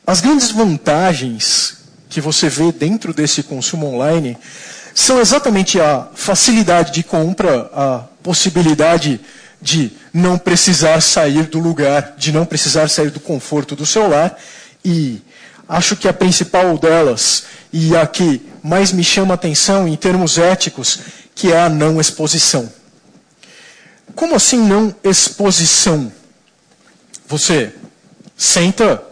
as grandes vantagens que você vê dentro desse consumo online são exatamente a facilidade de compra, a possibilidade de não precisar sair do lugar, de não precisar sair do conforto do seu lar. E acho que a principal delas, e a que mais me chama a atenção em termos éticos, que é a não exposição. Como assim não exposição? Você senta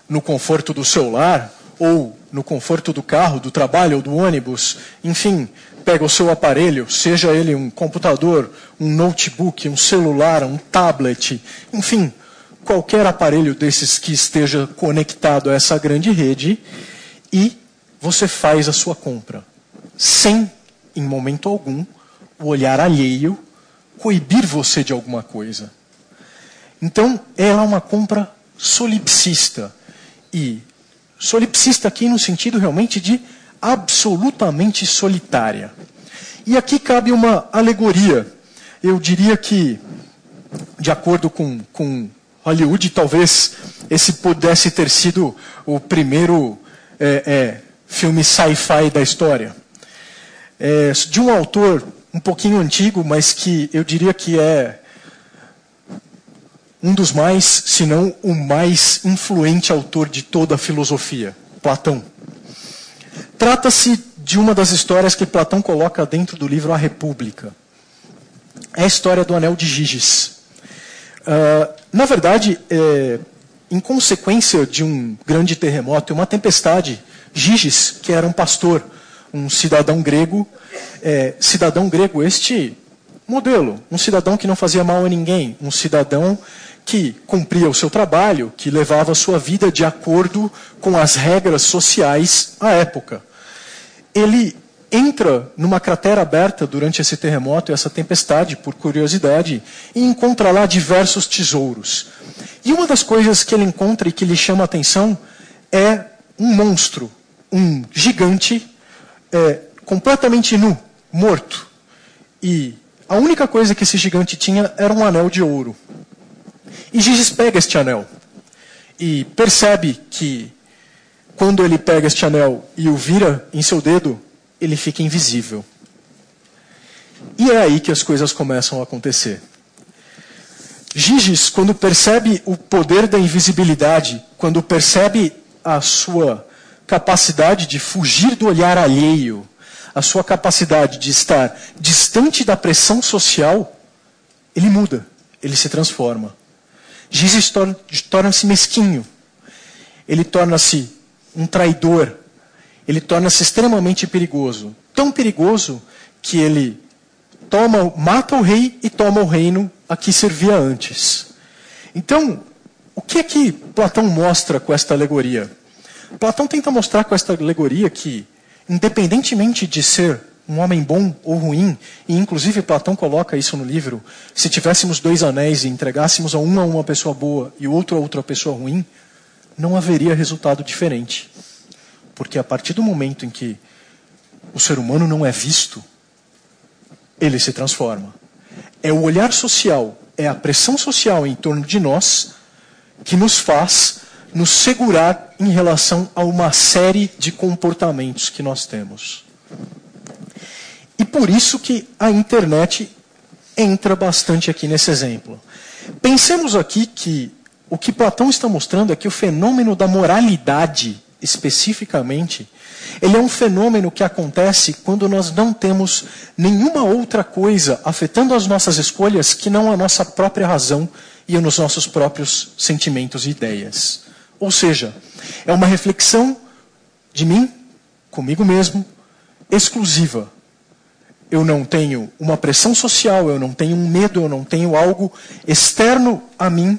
no conforto do seu lar, ou no conforto do carro, do trabalho ou do ônibus, enfim, pega o seu aparelho, seja ele um computador, um notebook, um celular, um tablet, enfim, qualquer aparelho desses que esteja conectado a essa grande rede, e você faz a sua compra, sem, em momento algum, o olhar alheio coibir você de alguma coisa. Então, ela é uma compra solipsista. E solipsista aqui no sentido realmente de absolutamente solitária. E aqui cabe uma alegoria. Eu diria que, de acordo com Hollywood, talvez esse pudesse ter sido o primeiro filme sci-fi da história. De um autor um pouquinho antigo, mas que eu diria que é um dos mais, se não o mais influente autor de toda a filosofia, Platão. Trata-se de uma das histórias que Platão coloca dentro do livro A República. É a história do Anel de Giges. Na verdade, em consequência de um grande terremoto e uma tempestade, Giges, que era um pastor, um cidadão grego este modelo, um cidadão que não fazia mal a ninguém, um cidadão que cumpria o seu trabalho, que levava a sua vida de acordo com as regras sociais à época. Ele entra numa cratera aberta durante esse terremoto e essa tempestade, por curiosidade, e encontra lá diversos tesouros. E uma das coisas que ele encontra e que lhe chama a atenção é um monstro, um gigante, completamente nu, morto. E a única coisa que esse gigante tinha era um anel de ouro. E Giges pega este anel e percebe que, quando ele pega este anel e o vira em seu dedo, ele fica invisível. E é aí que as coisas começam a acontecer. Giges, quando percebe o poder da invisibilidade, quando percebe a sua capacidade de fugir do olhar alheio, a sua capacidade de estar distante da pressão social, ele muda, ele se transforma. Giges torna-se mesquinho, ele torna-se um traidor, ele torna-se extremamente perigoso. Tão perigoso que ele mata o rei e toma o reino a que servia antes. Então, o que é que Platão mostra com esta alegoria? Platão tenta mostrar com esta alegoria que, independentemente de ser um homem bom ou ruim, e inclusive Platão coloca isso no livro, se tivéssemos 2 anéis e entregássemos a uma pessoa boa e outro a outra pessoa ruim, não haveria resultado diferente. Porque a partir do momento em que o ser humano não é visto, ele se transforma. É o olhar social, é a pressão social em torno de nós que nos faz nos segurar em relação a uma série de comportamentos que nós temos. E por isso que a internet entra bastante aqui nesse exemplo. Pensemos aqui que o que Platão está mostrando é que o fenômeno da moralidade, especificamente, ele é um fenômeno que acontece quando nós não temos nenhuma outra coisa afetando as nossas escolhas que não a nossa própria razão e os nossos próprios sentimentos e ideias. Ou seja, é uma reflexão de mim, comigo mesmo, exclusiva. Eu não tenho uma pressão social, eu não tenho um medo, eu não tenho algo externo a mim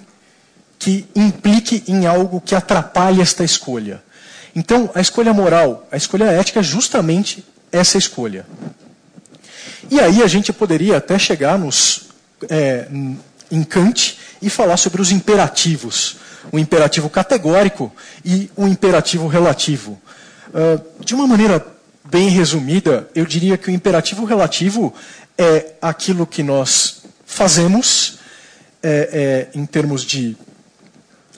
que implique em algo que atrapalhe esta escolha. Então, a escolha moral, a escolha ética é justamente essa escolha. E aí a gente poderia até chegar em Kant e falar sobre os imperativos. O imperativo categórico e o imperativo relativo. De uma maneira bem resumida, eu diria que o imperativo relativo é aquilo que nós fazemos em termos de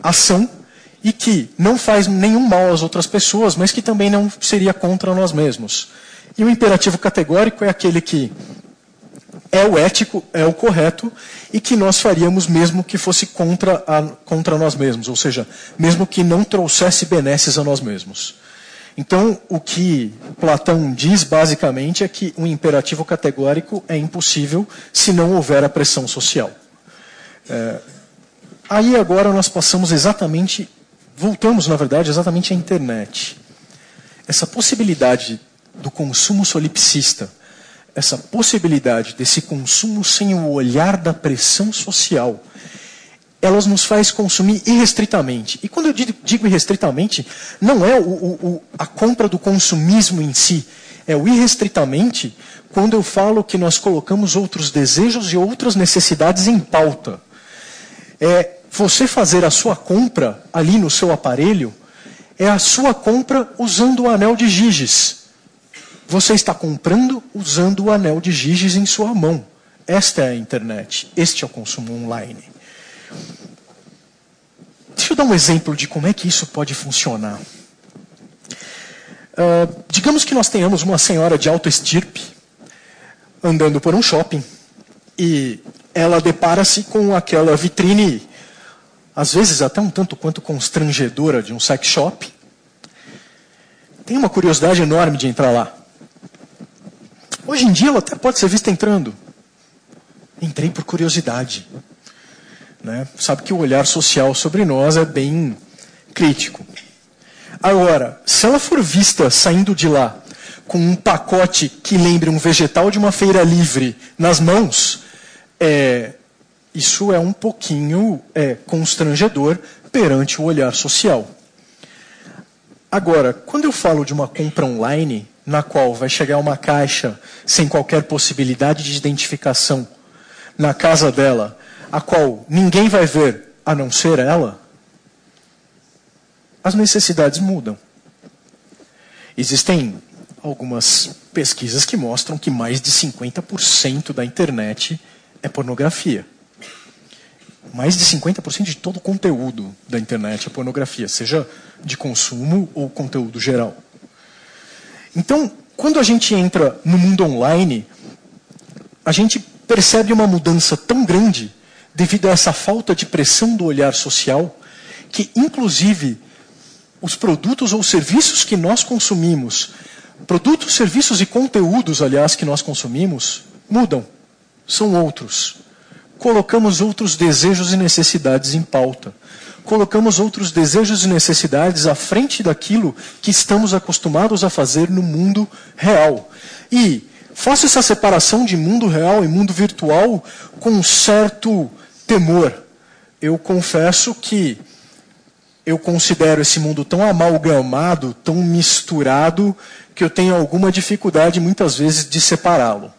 ação e que não faz nenhum mal às outras pessoas, mas que também não seria contra nós mesmos. E o imperativo categórico é aquele que é o ético, é o correto, e que nós faríamos mesmo que fosse contra nós mesmos, ou seja, mesmo que não trouxesse benesses a nós mesmos. Então, o que Platão diz, basicamente, é que um imperativo categórico é impossível se não houver a pressão social. Aí agora nós voltamos, na verdade, exatamente à internet. Essa possibilidade do consumo solipsista, essa possibilidade desse consumo sem o olhar da pressão social, elas nos faz consumir irrestritamente. E quando eu digo irrestritamente, não é a compra do consumismo em si, é o irrestritamente quando eu falo que nós colocamos outros desejos e outras necessidades em pauta. Você fazer a sua compra ali no seu aparelho, é a sua compra usando o anel de Giges. Você está comprando usando o anel de Giges em sua mão. Esta é a internet. Este é o consumo online. Deixa eu dar um exemplo de como é que isso pode funcionar. Digamos que nós tenhamos uma senhora de alta estirpe andando por um shopping e ela depara-se com aquela vitrine, às vezes até um tanto quanto constrangedora, de um sex shop. Tem uma curiosidade enorme de entrar lá. Hoje em dia ela até pode ser vista entrando. Entrei por curiosidade. Né? Sabe que o olhar social sobre nós é bem crítico. Agora, se ela for vista saindo de lá com um pacote que lembre um vegetal de uma feira livre nas mãos, isso é um pouquinho constrangedor perante o olhar social. Agora, quando eu falo de uma compra online, na qual vai chegar uma caixa sem qualquer possibilidade de identificação na casa dela, a qual ninguém vai ver a não ser ela, as necessidades mudam. Existem algumas pesquisas que mostram que mais de 50% da internet é pornografia. Mais de 50% de todo o conteúdo da internet é pornografia, seja de consumo ou conteúdo geral. Então, quando a gente entra no mundo online, a gente percebe uma mudança tão grande devido a essa falta de pressão do olhar social, que, inclusive, os produtos ou serviços que nós consumimos, produtos, serviços e conteúdos, aliás, que nós consumimos, mudam, são outros. Colocamos outros desejos e necessidades em pauta. Colocamos outros desejos e necessidades à frente daquilo que estamos acostumados a fazer no mundo real. E faço essa separação de mundo real e mundo virtual com um certo temor. Eu confesso que eu considero esse mundo tão amalgamado, tão misturado, que eu tenho alguma dificuldade, muitas vezes, de separá-lo.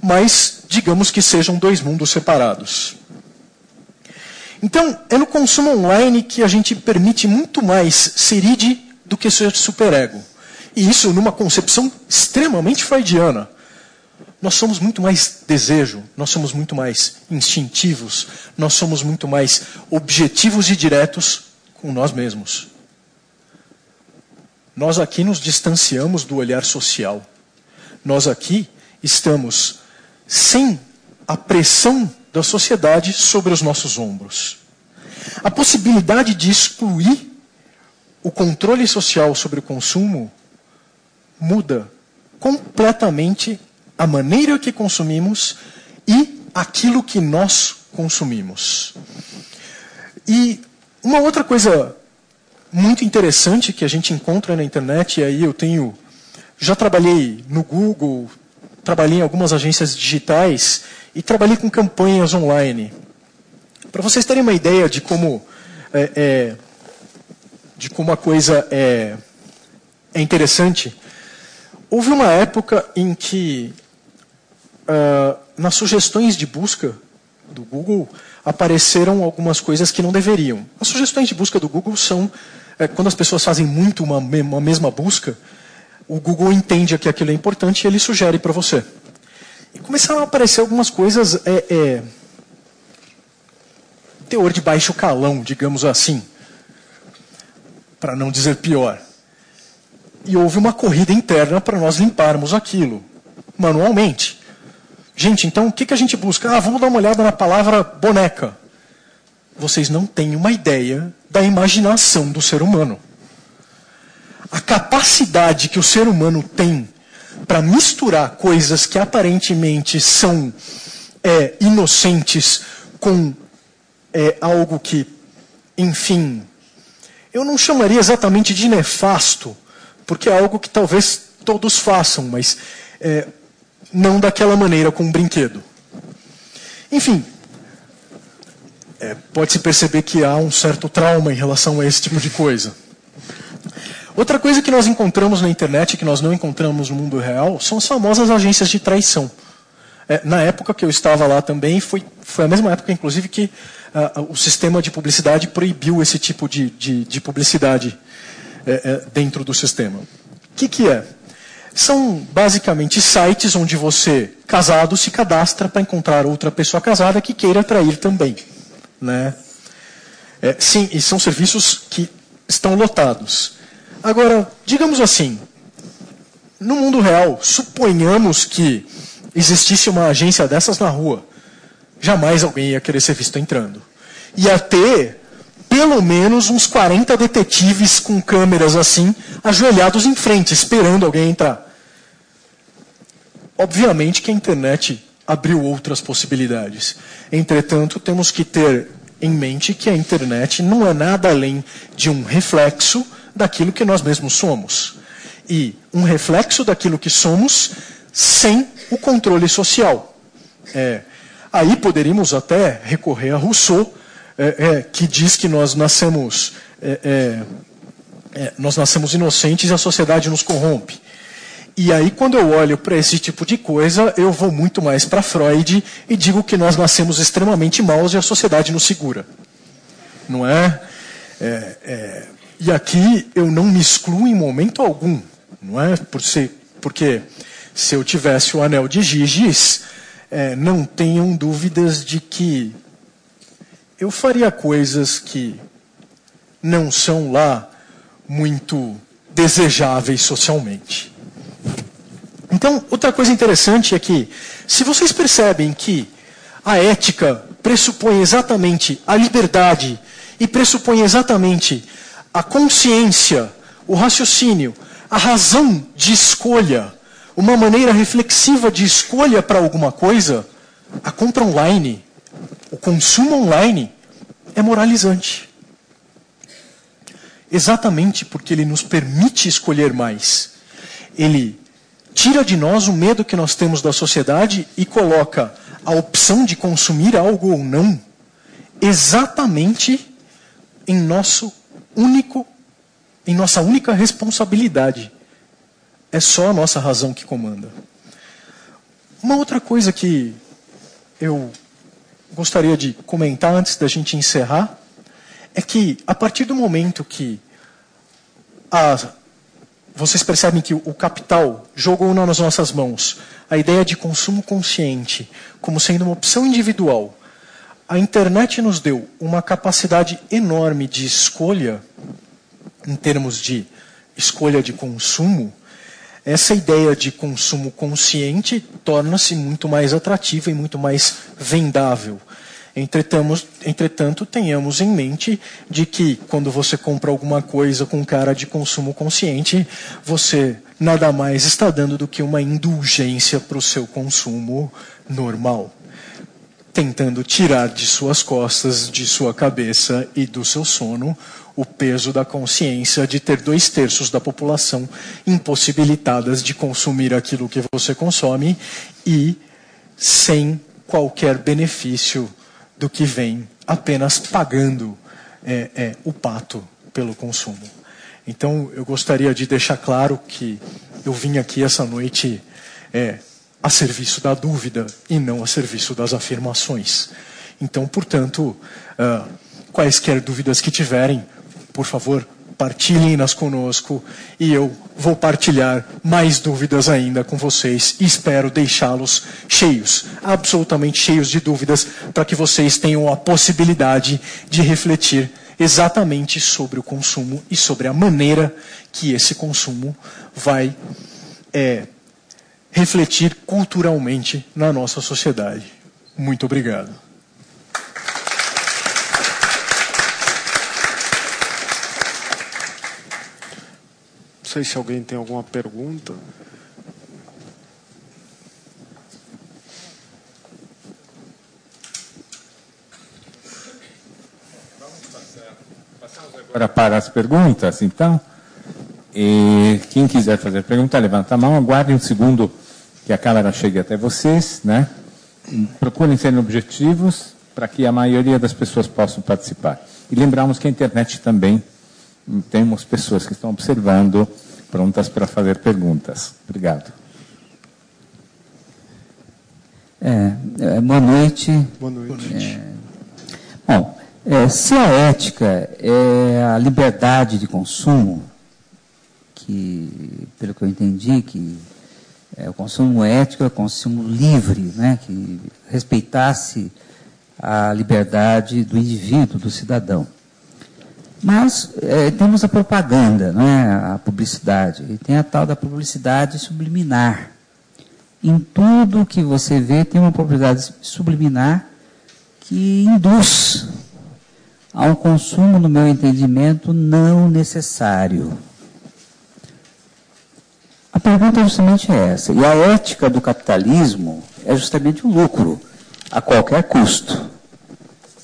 Mas, digamos que sejam dois mundos separados. Então, é no consumo online que a gente permite muito mais ser id do que ser superego. E isso numa concepção extremamente freudiana. Nós somos muito mais desejo, nós somos muito mais instintivos, nós somos muito mais objetivos e diretos com nós mesmos. Nós aqui nos distanciamos do olhar social. Nós aqui estamos sem a pressão da sociedade sobre os nossos ombros. A possibilidade de excluir o controle social sobre o consumo muda completamente a maneira que consumimos e aquilo que nós consumimos. E uma outra coisa muito interessante que a gente encontra na internet, e aí já trabalhei no Google, trabalhei em algumas agências digitais e trabalhei com campanhas online. Para vocês terem uma ideia de como a coisa é interessante, houve uma época em que nas sugestões de busca do Google apareceram algumas coisas que não deveriam. As sugestões de busca do Google são, quando as pessoas fazem muito uma mesma busca, o Google entende que aquilo é importante e ele sugere para você. E começaram a aparecer algumas coisas, teor de baixo calão, digamos assim, para não dizer pior. E houve uma corrida interna para nós limparmos aquilo, manualmente. Gente, então o que a gente busca? Vamos dar uma olhada na palavra boneca. Vocês não têm uma ideia da imaginação do ser humano. A capacidade que o ser humano tem para misturar coisas que aparentemente são inocentes com algo que, enfim, eu não chamaria exatamente de nefasto, porque é algo que talvez todos façam, mas não daquela maneira com um brinquedo. Enfim, pode-se perceber que há um certo trauma em relação a esse tipo de coisa. Outra coisa que nós encontramos na internet, que nós não encontramos no mundo real, são as famosas agências de traição. Na época que eu estava lá também, foi a mesma época, inclusive, que o sistema de publicidade proibiu esse tipo de publicidade dentro do sistema. O que é? São basicamente sites onde você, casado, se cadastra para encontrar outra pessoa casada que queira trair também. Né? Sim, e são serviços que estão lotados. Agora, digamos assim, no mundo real, suponhamos que existisse uma agência dessas na rua, jamais alguém ia querer ser visto entrando. Ia ter, pelo menos, uns 40 detetives com câmeras assim, ajoelhados em frente, esperando alguém entrar. Obviamente que a internet abriu outras possibilidades. Entretanto, temos que ter em mente que a internet não é nada além de um reflexo daquilo que nós mesmos somos. E um reflexo daquilo que somos sem o controle social. Aí poderíamos até recorrer a Rousseau, que diz que nós nascemos inocentes e a sociedade nos corrompe. E aí, quando eu olho para esse tipo de coisa, eu vou muito mais para Freud e digo que nós nascemos extremamente maus e a sociedade nos segura. Não é? E aqui eu não me excluo em momento algum. Não é? Porque se eu tivesse o anel de Giges, não tenham dúvidas de que eu faria coisas que não são lá muito desejáveis socialmente. Então, outra coisa interessante é que, se vocês percebem que a ética pressupõe exatamente a liberdade e pressupõe exatamente a consciência, o raciocínio, a razão de escolha, uma maneira reflexiva de escolha para alguma coisa, a compra online, o consumo online é moralizante. Exatamente porque ele nos permite escolher mais. Ele tira de nós o medo que nós temos da sociedade e coloca a opção de consumir algo ou não exatamente em nossa única responsabilidade. É só a nossa razão que comanda. Uma outra coisa que eu gostaria de comentar antes da gente encerrar é que, a partir do momento que vocês percebem que o capital jogou nas nossas mãos a ideia de consumo consciente como sendo uma opção individual, a internet nos deu uma capacidade enorme de escolha, em termos de escolha de consumo. Essa ideia de consumo consciente torna-se muito mais atrativa e muito mais vendável. Entretanto, tenhamos em mente de que, quando você compra alguma coisa com cara de consumo consciente, você nada mais está dando do que uma indulgência para o seu consumo normal, tentando tirar de suas costas, de sua cabeça e do seu sono o peso da consciência de ter 2/3 da população impossibilitadas de consumir aquilo que você consome e sem qualquer benefício do que vem apenas pagando o pato pelo consumo. Então, eu gostaria de deixar claro que eu vim aqui essa noite a serviço da dúvida e não a serviço das afirmações. Então, portanto, quaisquer dúvidas que tiverem, por favor, partilhem-nas conosco e eu vou partilhar mais dúvidas ainda com vocês e espero deixá-los cheios, absolutamente cheios de dúvidas, para que vocês tenham a possibilidade de refletir exatamente sobre o consumo e sobre a maneira que esse consumo vai refletir culturalmente na nossa sociedade. Muito obrigado. Não sei se alguém tem alguma pergunta. Passamos agora para as perguntas, então. E quem quiser fazer pergunta, levanta a mão, aguarde um segundo que a câmera chegue até vocês, né? Procurem ser objetivos para que a maioria das pessoas possam participar. E lembramos que a internet também temos pessoas que estão observando, prontas para fazer perguntas. Obrigado. Boa noite. Boa noite. Bom, se a ética é a liberdade de consumo, que, pelo que eu entendi, que o consumo ético é o consumo livre, né, que respeitasse a liberdade do indivíduo, do cidadão. Mas temos a propaganda, né, a publicidade, e tem a tal da publicidade subliminar. Em tudo que você vê tem uma publicidade subliminar que induz a um consumo, no meu entendimento, não necessário. A pergunta é justamente essa. E a ética do capitalismo é justamente o lucro, a qualquer custo.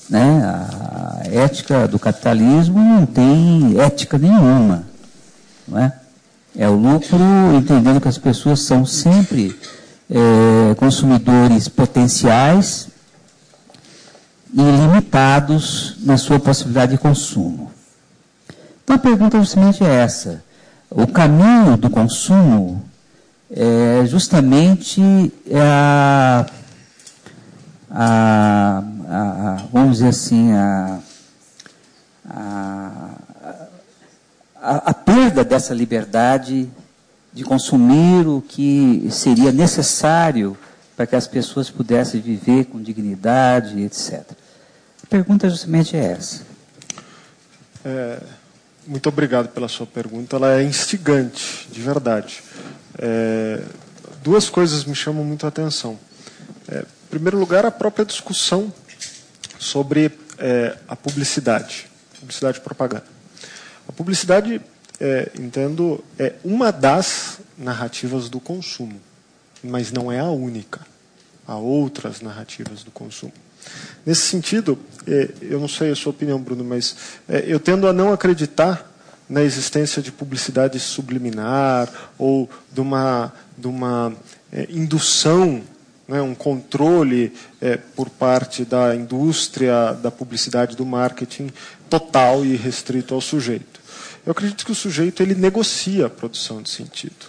Né? A ética do capitalismo não tem ética nenhuma. Não é? É o lucro, entendendo que as pessoas são sempre consumidores potenciais e limitados na sua possibilidade de consumo. Então a pergunta justamente é essa. O caminho do consumo é justamente vamos dizer assim, a perda dessa liberdade de consumir o que seria necessário para que as pessoas pudessem viver com dignidade, etc. A pergunta justamente é essa. Muito obrigado pela sua pergunta. Ela é instigante, de verdade. Duas coisas me chamam muito a atenção. Em primeiro lugar, a própria discussão sobre a publicidade e propaganda. A publicidade, entendo, é uma das narrativas do consumo, mas não é a única. Há outras narrativas do consumo. Nesse sentido, eu não sei a sua opinião, Bruno, mas eu tendo a não acreditar na existência de publicidade subliminar ou de uma indução, né, um controle por parte da indústria, da publicidade, do marketing total e restrito ao sujeito. Eu acredito que o sujeito ele negocia a produção de sentido.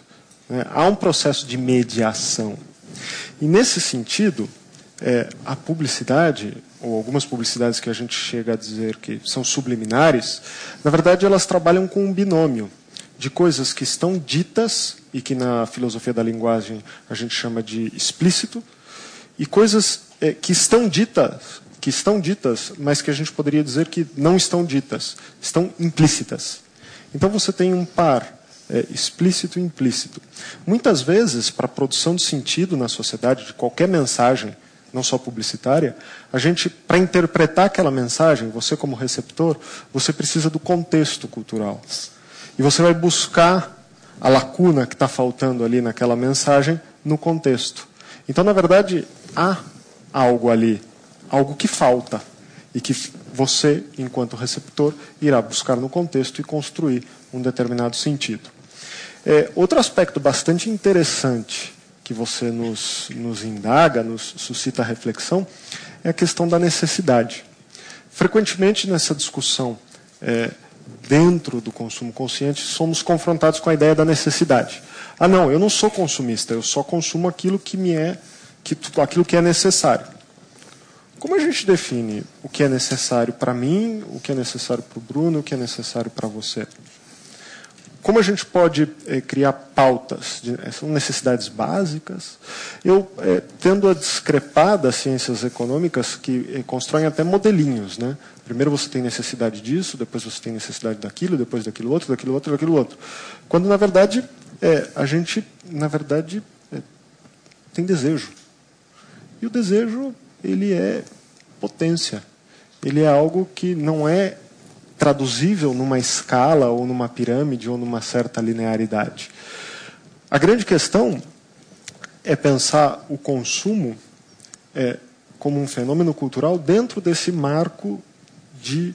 Né? Há um processo de mediação. E nesse sentido, a publicidade, ou algumas publicidades que a gente chega a dizer que são subliminares, na verdade elas trabalham com um binômio de coisas que estão ditas, e que na filosofia da linguagem a gente chama de explícito, e coisas que estão ditas, mas que a gente poderia dizer que não estão ditas, estão implícitas. Então você tem um par explícito e implícito. Muitas vezes, para a produção de sentido na sociedade, de qualquer mensagem, não só publicitária, a gente, para interpretar aquela mensagem, você como receptor, você precisa do contexto cultural. E você vai buscar a lacuna que está faltando ali naquela mensagem no contexto. Então, na verdade, há algo ali, algo que falta, e que você, enquanto receptor, irá buscar no contexto e construir um determinado sentido. Outro aspecto bastante interessante que você nos indaga, nos suscita a reflexão, é a questão da necessidade. Frequentemente, nessa discussão, dentro do consumo consciente, somos confrontados com a ideia da necessidade. Ah, não, eu não sou consumista, eu só consumo aquilo aquilo que é necessário. Como a gente define o que é necessário para mim, o que é necessário para o Bruno, o que é necessário para você? Como a gente pode criar pautas? São necessidades básicas? Eu tendo a discrepar das ciências econômicas que constroem até modelinhos. Né? Primeiro você tem necessidade disso, depois você tem necessidade daquilo, depois daquilo outro, daquilo outro, daquilo outro. Quando, na verdade, a gente, tem desejo. E o desejo, ele é potência. Ele é algo que não é traduzível numa escala, ou numa pirâmide, ou numa certa linearidade. A grande questão é pensar o consumo como um fenômeno cultural dentro desse marco de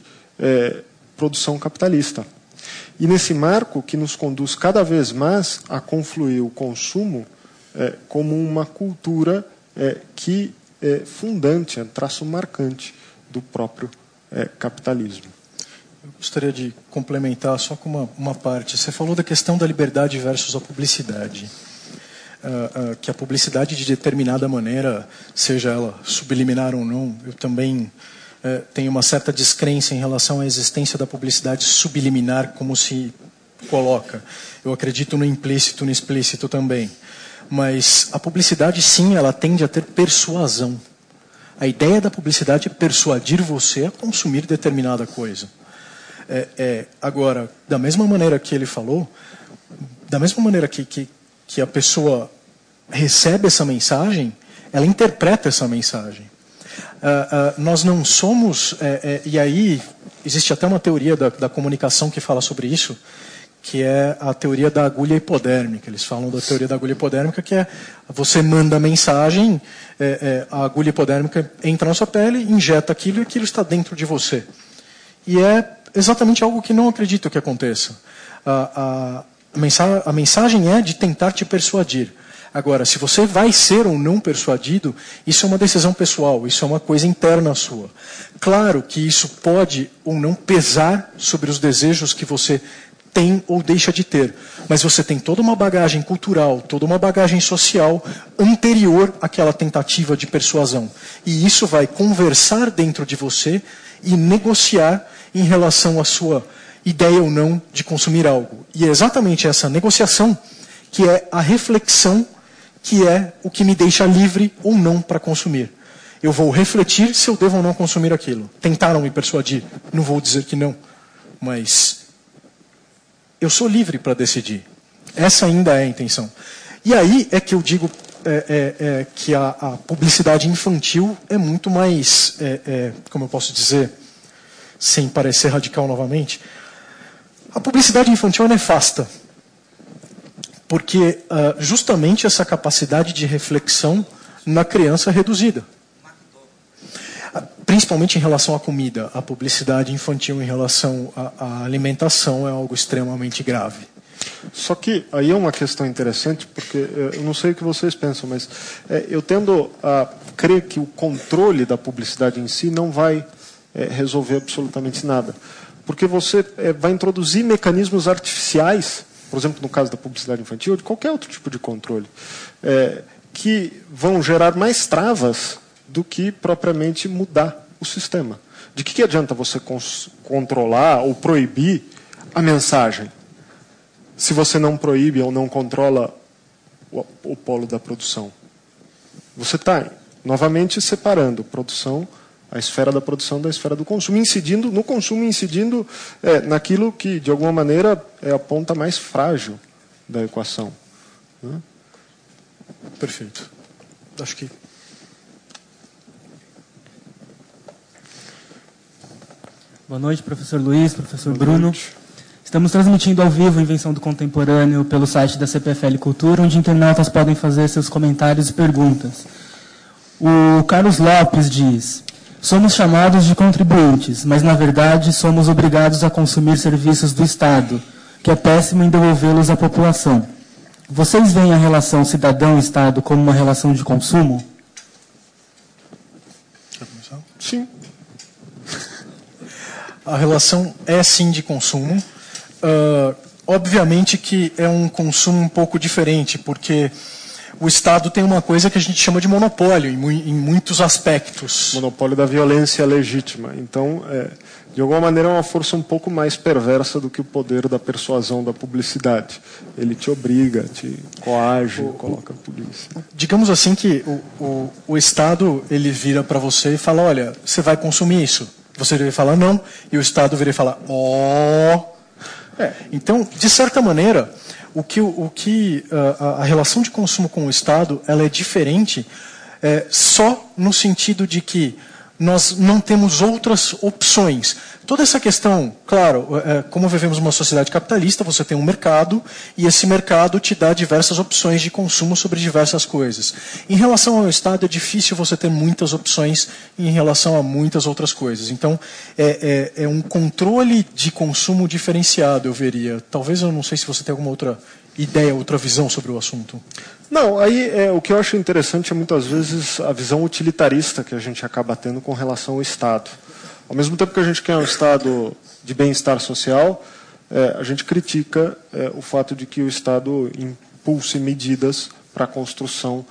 produção capitalista. E nesse marco que nos conduz cada vez mais a confluir o consumo como uma cultura que é fundante, é traço marcante do próprio capitalismo. Eu gostaria de complementar só com uma parte. Você falou da questão da liberdade versus a publicidade. Que a publicidade, de determinada maneira, seja ela subliminar ou não, eu também tenho uma certa descrença em relação à existência da publicidade subliminar, como se coloca. Eu acredito no implícito, no explícito também. Mas a publicidade, sim, ela tende a ter persuasão. A ideia da publicidade é persuadir você a consumir determinada coisa. Agora, da mesma maneira que ele falou, da mesma maneira que a pessoa recebe essa mensagem, ela interpreta essa mensagem. Nós não somos... e aí, existe até uma teoria da comunicação que fala sobre isso, que é a teoria da agulha hipodérmica. Eles falam da teoria da agulha hipodérmica, que é você manda a mensagem, a agulha hipodérmica entra na sua pele, injeta aquilo e aquilo está dentro de você. E é exatamente algo que não acredito que aconteça. A mensagem é de tentar te persuadir. Agora, se você vai ser ou não persuadido, isso é uma decisão pessoal, isso é uma coisa interna sua. Claro que isso pode ou não pesar sobre os desejos que você tem ou deixa de ter, mas você tem toda uma bagagem cultural, toda uma bagagem social anterior àquela tentativa de persuasão. E isso vai conversar dentro de você e negociar em relação à sua ideia ou não de consumir algo. E é exatamente essa negociação que é a reflexão, que é o que me deixa livre ou não para consumir. Eu vou refletir se eu devo ou não consumir aquilo. Tentaram me persuadir, não vou dizer que não, mas eu sou livre para decidir. Essa ainda é a intenção. E aí é que eu digo que a publicidade infantil é muito mais, como eu posso dizer, sem parecer radical novamente, a publicidade infantil é nefasta. Porque justamente essa capacidade de reflexão na criança é reduzida. Principalmente em relação à comida. A publicidade infantil em relação à alimentação é algo extremamente grave. Só que aí é uma questão interessante, porque eu não sei o que vocês pensam, mas eu tendo a crer que o controle da publicidade em si não vai resolver absolutamente nada. Porque você vai introduzir mecanismos artificiais, por exemplo, no caso da publicidade infantil, ou de qualquer outro tipo de controle, que vão gerar mais travas do que propriamente mudar o sistema. De que adianta você controlar ou proibir a mensagem, se você não proíbe ou não controla o polo da produção? Você está, novamente, separando a esfera da produção da esfera do consumo, incidindo no consumo, incidindo naquilo que, de alguma maneira, é a ponta mais frágil da equação. Né? Perfeito. Acho que... Boa noite, professor Luiz, professor Bruno. Estamos transmitindo ao vivo a Invenção do Contemporâneo pelo site da CPFL Cultura, onde internautas podem fazer seus comentários e perguntas. O Carlos Lopes diz: somos chamados de contribuintes, mas na verdade somos obrigados a consumir serviços do Estado, que é péssimo em devolvê-los à população. Vocês veem a relação cidadão-Estado como uma relação de consumo? Sim. A relação é sim de consumo. Obviamente que é um consumo um pouco diferente, porque o Estado tem uma coisa que a gente chama de monopólio em muitos aspectos. Monopólio da violência legítima. Então, de alguma maneira, é uma força um pouco mais perversa do que o poder da persuasão da publicidade. Ele te obriga, te coage, coloca a polícia. Digamos assim que o Estado ele vira para você e fala: olha, você vai consumir isso. Você deve falar não, e o Estado viria falar Então, de certa maneira, a relação de consumo com o Estado ela é diferente só no sentido de que nós não temos outras opções. Toda essa questão, claro, como vivemos uma sociedade capitalista, você tem um mercado, e esse mercado te dá diversas opções de consumo sobre diversas coisas. Em relação ao Estado, é difícil você ter muitas opções em relação a muitas outras coisas. Então, é um controle de consumo diferenciado, eu veria. Talvez, eu não sei se você tem alguma outra ideia, outra visão sobre o assunto. Não, aí o que eu acho interessante é muitas vezes a visão utilitarista que a gente acaba tendo com relação ao Estado. Ao mesmo tempo que a gente quer um Estado de bem-estar social, a gente critica o fato de que o Estado impulse medidas para a construção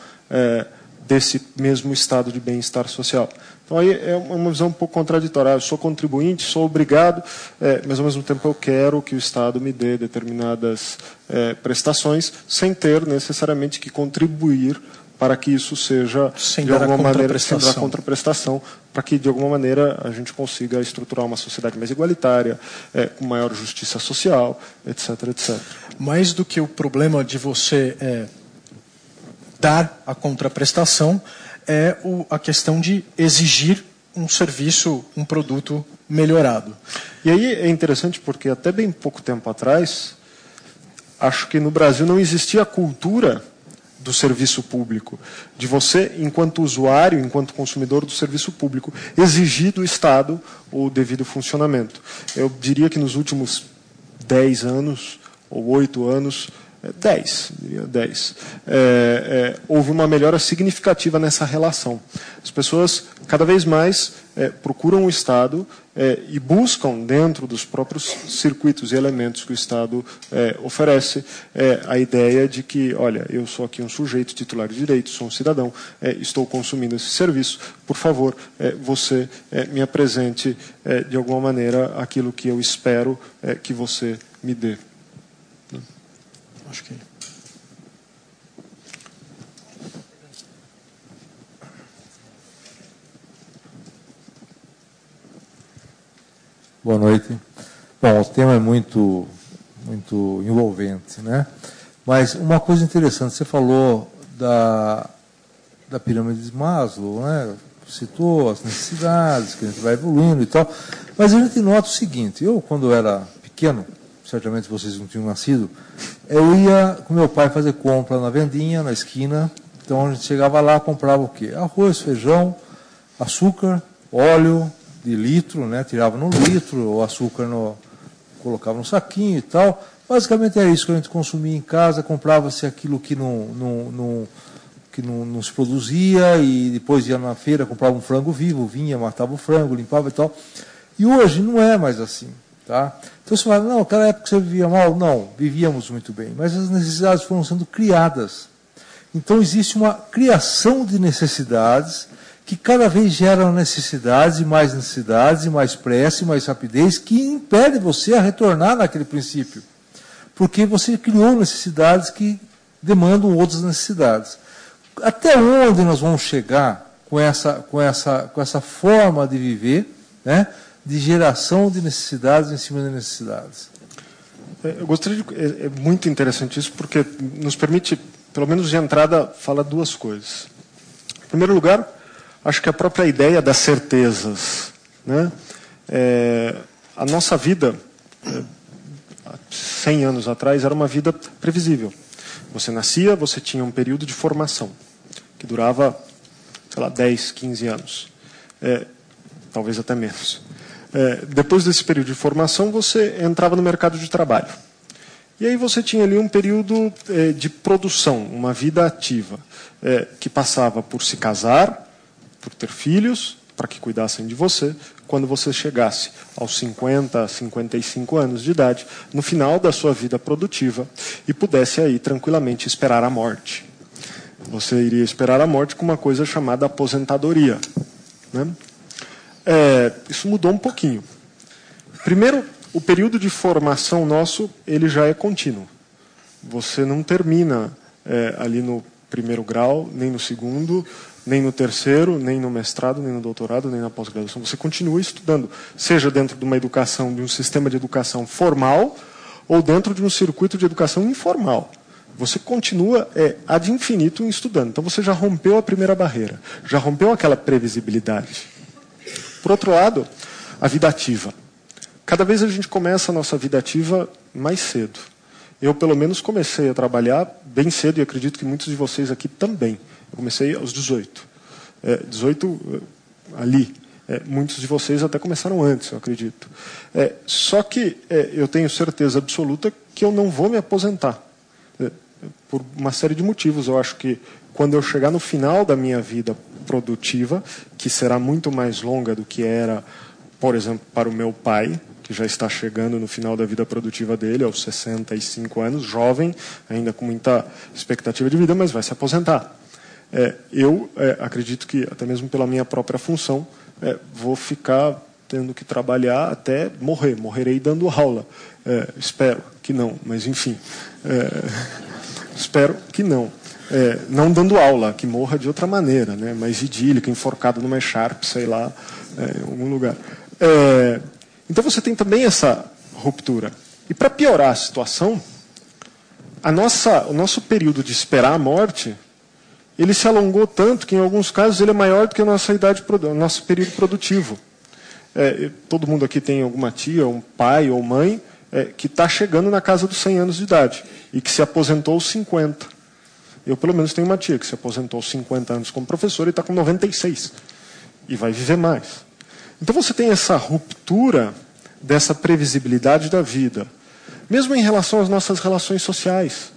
desse mesmo estado de bem-estar social. Então, aí é uma visão um pouco contraditória. Eu sou contribuinte, sou obrigado, mas, ao mesmo tempo, eu quero que o Estado me dê determinadas prestações, sem ter necessariamente que contribuir para que isso seja, de alguma maneira, sem dar contraprestação, para que, de alguma maneira, a gente consiga estruturar uma sociedade mais igualitária, com maior justiça social, etc., etc. Mais do que o problema de você dar a contraprestação, é a questão de exigir um serviço, um produto melhorado. E aí é interessante porque até bem pouco tempo atrás, acho que no Brasil não existia a cultura do serviço público, de você, enquanto usuário, enquanto consumidor do serviço público, exigir do Estado o devido funcionamento. Eu diria que nos últimos 10 anos ou 8 anos, diria 10. Houve uma melhora significativa nessa relação. As pessoas, cada vez mais, procuram o Estado e buscam, dentro dos próprios circuitos e elementos que o Estado oferece, a ideia de que, olha, eu sou aqui um sujeito titular de direitos, sou um cidadão, estou consumindo esse serviço, por favor, você me apresente, de alguma maneira, aquilo que eu espero que você me dê. Acho que... Boa noite. Bom, o tema é muito envolvente, né? Mas uma coisa interessante, você falou da pirâmide de Maslow, né? Citou as necessidades, que a gente vai evoluindo e tal. Mas a gente nota o seguinte, eu, quando era pequeno, certamente vocês não tinham nascido, eu ia com meu pai fazer compra na vendinha, na esquina. Então a gente chegava lá, comprava o quê? Arroz, feijão, açúcar, óleo de litro, né? Tirava no litro, o açúcar colocava no saquinho e tal. Basicamente era isso que a gente consumia em casa, comprava-se aquilo que não se produzia e depois ia na feira, comprava um frango vivo, vinha, matava o frango, limpava e tal. E hoje não é mais assim. Tá? Então você fala, não, naquela época você vivia mal. Não, vivíamos muito bem. Mas as necessidades foram sendo criadas. Então existe uma criação de necessidades que cada vez geram necessidades, e mais pressa, e mais rapidez, que impede você a retornar naquele princípio. Porque você criou necessidades que demandam outras necessidades. Até onde nós vamos chegar com essa forma de viver, né? De geração de necessidades em cima de necessidades? Eu gostaria de... É muito interessante isso, porque nos permite, pelo menos de entrada, falar duas coisas. Em primeiro lugar, acho que a própria ideia das certezas, né? A nossa vida, há 100 anos atrás, era uma vida previsível. Você nascia, você tinha um período de formação, que durava, sei lá, 10, 15 anos. Talvez até menos. Depois desse período de formação, você entrava no mercado de trabalho. E aí você tinha ali um período de produção, uma vida ativa, que passava por se casar, por ter filhos, para que cuidassem de você, quando você chegasse aos 50, 55 anos de idade, no final da sua vida produtiva, e pudesse aí tranquilamente esperar a morte. Você iria esperar a morte com uma coisa chamada aposentadoria, né? Isso mudou um pouquinho. Primeiro, o período de formação nosso, ele já é contínuo. Você não termina ali no primeiro grau, nem no segundo, nem no terceiro, nem no mestrado, nem no doutorado, nem na pós-graduação. Você continua estudando, seja dentro de uma educação, de um sistema de educação formal, ou dentro de um circuito de educação informal. Você continua ad infinitum estudando. Então você já rompeu a primeira barreira, já rompeu aquela previsibilidade. Por outro lado, a vida ativa. Cada vez a gente começa a nossa vida ativa mais cedo. Eu, pelo menos, comecei a trabalhar bem cedo, e acredito que muitos de vocês aqui também. Eu comecei aos 18. 18 ali. Muitos de vocês até começaram antes, eu acredito. Só que eu tenho certeza absoluta que eu não vou me aposentar. Por uma série de motivos. Eu acho que quando eu chegar no final da minha vida produtiva, que será muito mais longa do que era, por exemplo, para o meu pai, que já está chegando no final da vida produtiva dele, aos 65 anos, jovem, ainda com muita expectativa de vida, mas vai se aposentar. Eu acredito que, até mesmo pela minha própria função, vou ficar tendo que trabalhar até morrer. Morrerei dando aula. Espero que não, mas enfim. Espero que não. Não dando aula, que morra de outra maneira, né? Mais idílica, enforcado numa Sharp, sei lá, em algum lugar. Então você tem também essa ruptura. E para piorar a situação, o nosso período de esperar a morte, ele se alongou tanto que, em alguns casos, ele é maior do que a nossa idade, o nosso período produtivo. Todo mundo aqui tem alguma tia, um pai ou mãe, que está chegando na casa dos 100 anos de idade e que se aposentou aos 50. Eu, pelo menos, tenho uma tia que se aposentou aos 50 anos como professora e está com 96. E vai viver mais. Então você tem essa ruptura dessa previsibilidade da vida. Mesmo em relação às nossas relações sociais.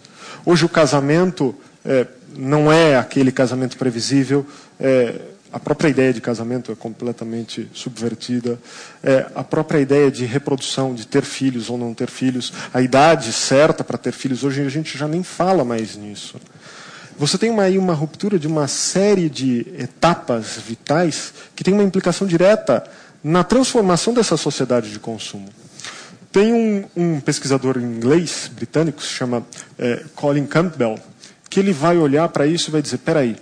Hoje o casamento não é aquele casamento previsível, a própria ideia de casamento é completamente subvertida, a própria ideia de reprodução, de ter filhos ou não ter filhos, a idade certa para ter filhos, hoje a gente já nem fala mais nisso. Você tem aí uma ruptura de uma série de etapas vitais que tem uma implicação direta na transformação dessa sociedade de consumo. Tem um pesquisador inglês, britânico, que se chama Colin Campbell, que ele vai olhar para isso e vai dizer, espera aí,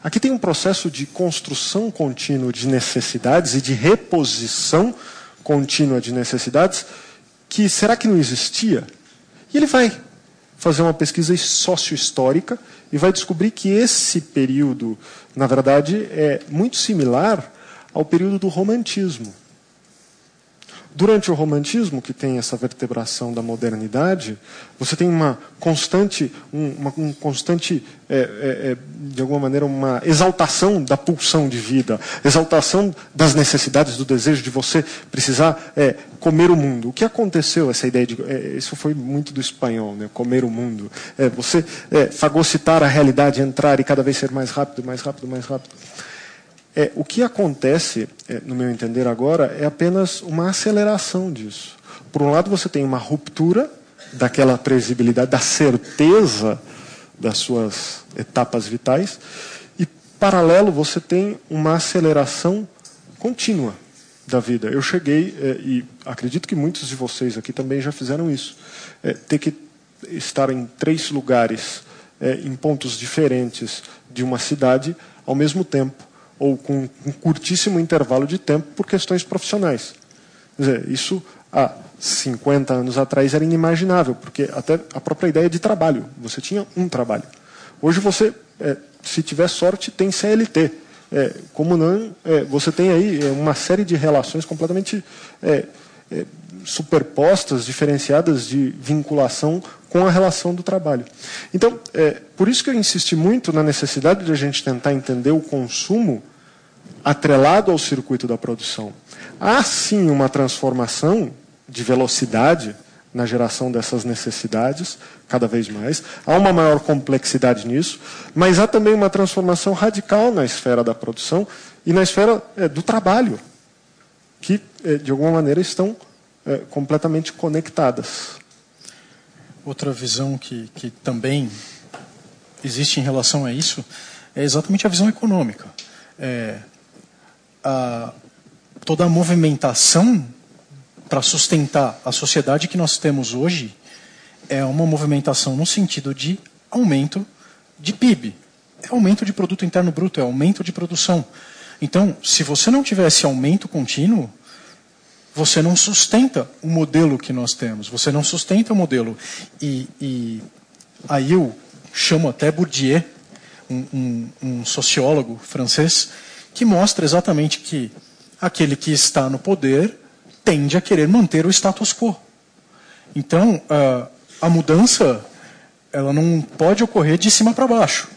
aqui tem um processo de construção contínua de necessidades e de reposição contínua de necessidades que será que não existia? E ele vai fazer uma pesquisa sociohistórica e vai descobrir que esse período, na verdade, é muito similar ao período do romantismo. Durante o romantismo, que tem essa vertebração da modernidade, você tem uma constante, de alguma maneira, uma exaltação da pulsão de vida, exaltação das necessidades, do desejo de você precisar comer o mundo. O que aconteceu, essa ideia de... isso foi muito do espanhol, né? Comer o mundo. Você fagocitar a realidade, entrar e cada vez ser mais rápido, mais rápido, mais rápido. O que acontece, no meu entender agora, é apenas uma aceleração disso. Por um lado, você tem uma ruptura daquela previsibilidade, da certeza das suas etapas vitais, e, paralelo, você tem uma aceleração contínua da vida. Eu cheguei, e acredito que muitos de vocês aqui também já fizeram isso, ter que estar em 3 lugares, em pontos diferentes de uma cidade, ao mesmo tempo, ou com um curtíssimo intervalo de tempo por questões profissionais. Quer dizer, isso há 50 anos atrás era inimaginável, porque até a própria ideia de trabalho, você tinha um trabalho. Hoje você, se tiver sorte, tem CLT. Como não, você tem aí uma série de relações completamente superpostas, diferenciadas de vinculação com a relação do trabalho. Então, por isso que eu insisti muito na necessidade de a gente tentar entender o consumo atrelado ao circuito da produção. Há, sim, uma transformação de velocidade na geração dessas necessidades, cada vez mais. Há uma maior complexidade nisso, mas há também uma transformação radical na esfera da produção e na esfera do trabalho, que, de alguma maneira, estão completamente conectadas. Outra visão que também existe em relação a isso é exatamente a visão econômica. Toda a movimentação para sustentar a sociedade que nós temos hoje é uma movimentação no sentido de aumento de PIB. É aumento de produto interno bruto, é aumento de produção. Então, se você não tiver esse aumento contínuo, você não sustenta o modelo que nós temos, você não sustenta o modelo. E aí eu chamo até Bourdieu, um sociólogo francês, que mostra exatamente que aquele que está no poder tende a querer manter o status quo. Então, a mudança ela não pode ocorrer de cima para baixo.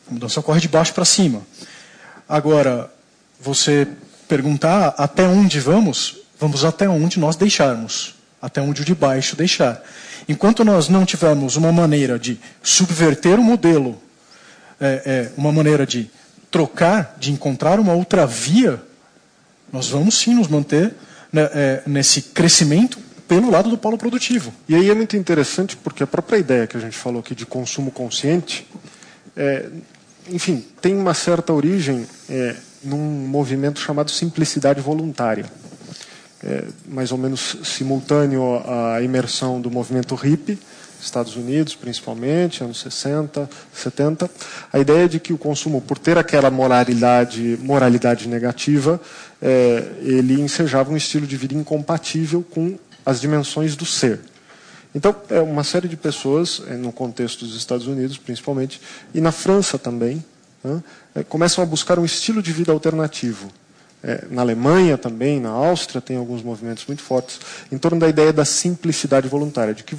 A mudança ocorre de baixo para cima. Agora, você perguntar até onde vamos até onde nós deixarmos, até onde o de baixo deixar. Enquanto nós não tivermos uma maneira de subverter o modelo, uma maneira de trocar, de encontrar uma outra via, nós vamos sim nos manter nesse crescimento pelo lado do polo produtivo. E aí é muito interessante porque a própria ideia que a gente falou aqui de consumo consciente, enfim, tem uma certa origem num movimento chamado simplicidade voluntária. Mais ou menos simultâneo à imersão do movimento hippie, Estados Unidos principalmente, anos 60, 70, a ideia de que o consumo, por ter aquela moralidade negativa, ele ensejava um estilo de vida incompatível com as dimensões do ser. Então, uma série de pessoas, no contexto dos Estados Unidos principalmente, e na França também, começam a buscar um estilo de vida alternativo. Na Alemanha também, na Áustria, tem alguns movimentos muito fortes em torno da ideia da simplicidade voluntária, de que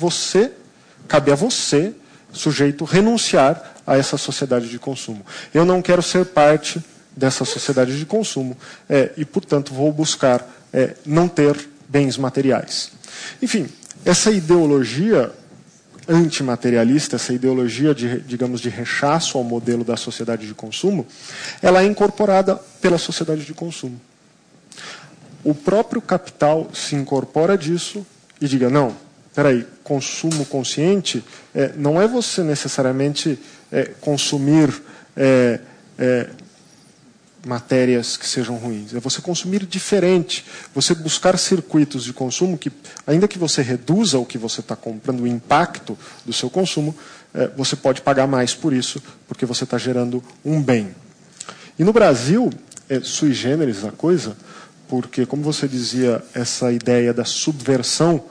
cabe a você, sujeito, renunciar a essa sociedade de consumo. Eu não quero ser parte dessa sociedade de consumo e, portanto, vou buscar não ter bens materiais. Enfim, essa ideologia antimaterialista, essa ideologia digamos, de rechaço ao modelo da sociedade de consumo, ela é incorporada pela sociedade de consumo. O próprio capital se incorpora disso e diga, não, espera aí, consumo consciente não é você necessariamente consumir matérias que sejam ruins, é você consumir diferente, você buscar circuitos de consumo que, ainda que você reduza o que você está comprando, o impacto do seu consumo, você pode pagar mais por isso, porque você está gerando um bem. E no Brasil, sui generis a coisa, porque, como você dizia, essa ideia da subversão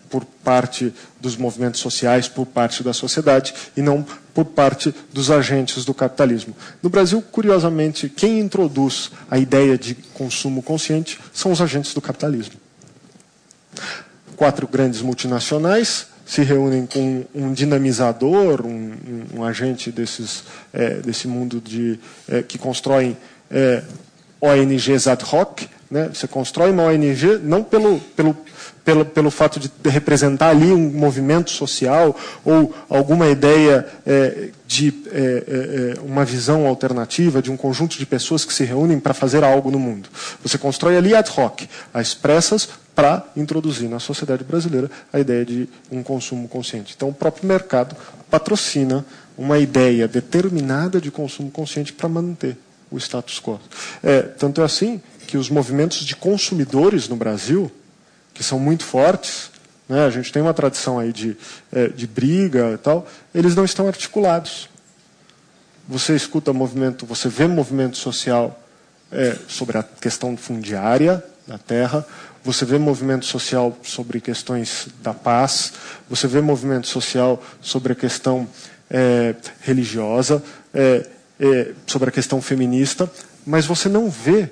por parte dos movimentos sociais, por parte da sociedade, e não por parte dos agentes do capitalismo. No Brasil, curiosamente, quem introduz a ideia de consumo consciente são os agentes do capitalismo. 4 grandes multinacionais se reúnem com um dinamizador, um agente desse mundo que constroem ONGs ad hoc. Né? Você constrói uma ONG não pelo fato de representar ali um movimento social ou alguma ideia de uma visão alternativa, de um conjunto de pessoas que se reúnem para fazer algo no mundo. Você constrói ali ad hoc, às pressas, para introduzir na sociedade brasileira a ideia de um consumo consciente. Então, o próprio mercado patrocina uma ideia determinada de consumo consciente para manter o status quo. Tanto é assim que os movimentos de consumidores no Brasil, que são muito fortes, né, a gente tem uma tradição aí de briga e tal, eles não estão articulados. Você escuta movimento, você vê movimento social sobre a questão fundiária da terra, você vê movimento social sobre questões da paz, você vê movimento social sobre a questão religiosa, sobre a questão feminista, mas você não vê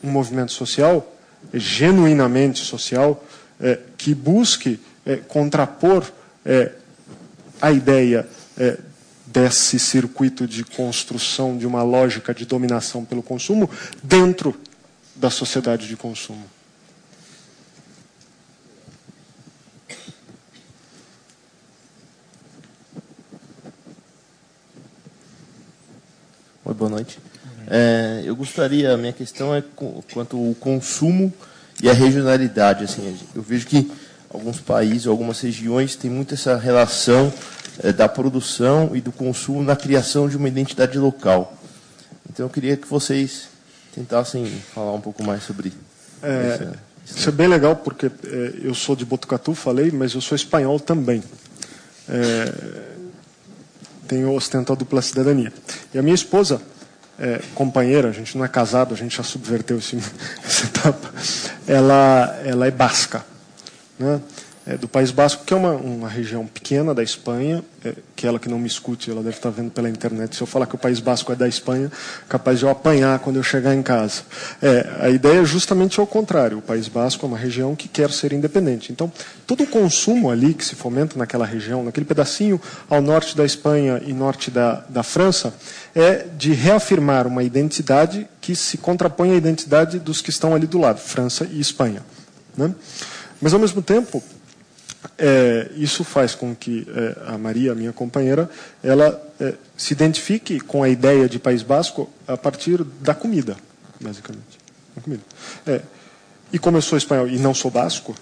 um movimento social, genuinamente social, que busque contrapor a ideia desse circuito de construção de uma lógica de dominação pelo consumo dentro da sociedade de consumo. Oi, boa noite. Eu gostaria, a minha questão é quanto ao consumo e a regionalidade. Assim, eu vejo que alguns países, algumas regiões têm muito essa relação da produção e do consumo na criação de uma identidade local. Então, eu queria que vocês tentassem falar um pouco mais sobre isso. É bem legal, porque eu sou de Botucatu, falei, mas eu sou espanhol também. Ostento a dupla cidadania. E a minha esposa, companheira, a gente não é casado, a gente já subverteu essa etapa, ela é basca, né? Do País Basco, que é uma região pequena da Espanha, que ela que não me escute, ela deve estar vendo pela internet. Se eu falar que o País Basco é da Espanha, capaz de eu apanhar quando eu chegar em casa. A ideia é justamente ao contrário. O País Basco é uma região que quer ser independente. Então, todo o consumo ali que se fomenta naquela região, naquele pedacinho ao norte da Espanha e norte da França, é de reafirmar uma identidade que se contrapõe à identidade dos que estão ali do lado, França e Espanha, né? Mas, ao mesmo tempo, isso faz com que a Maria, minha companheira, ela se identifique com a ideia de País Basco a partir da comida, basicamente. Da comida. E como eu sou espanhol e não sou basco,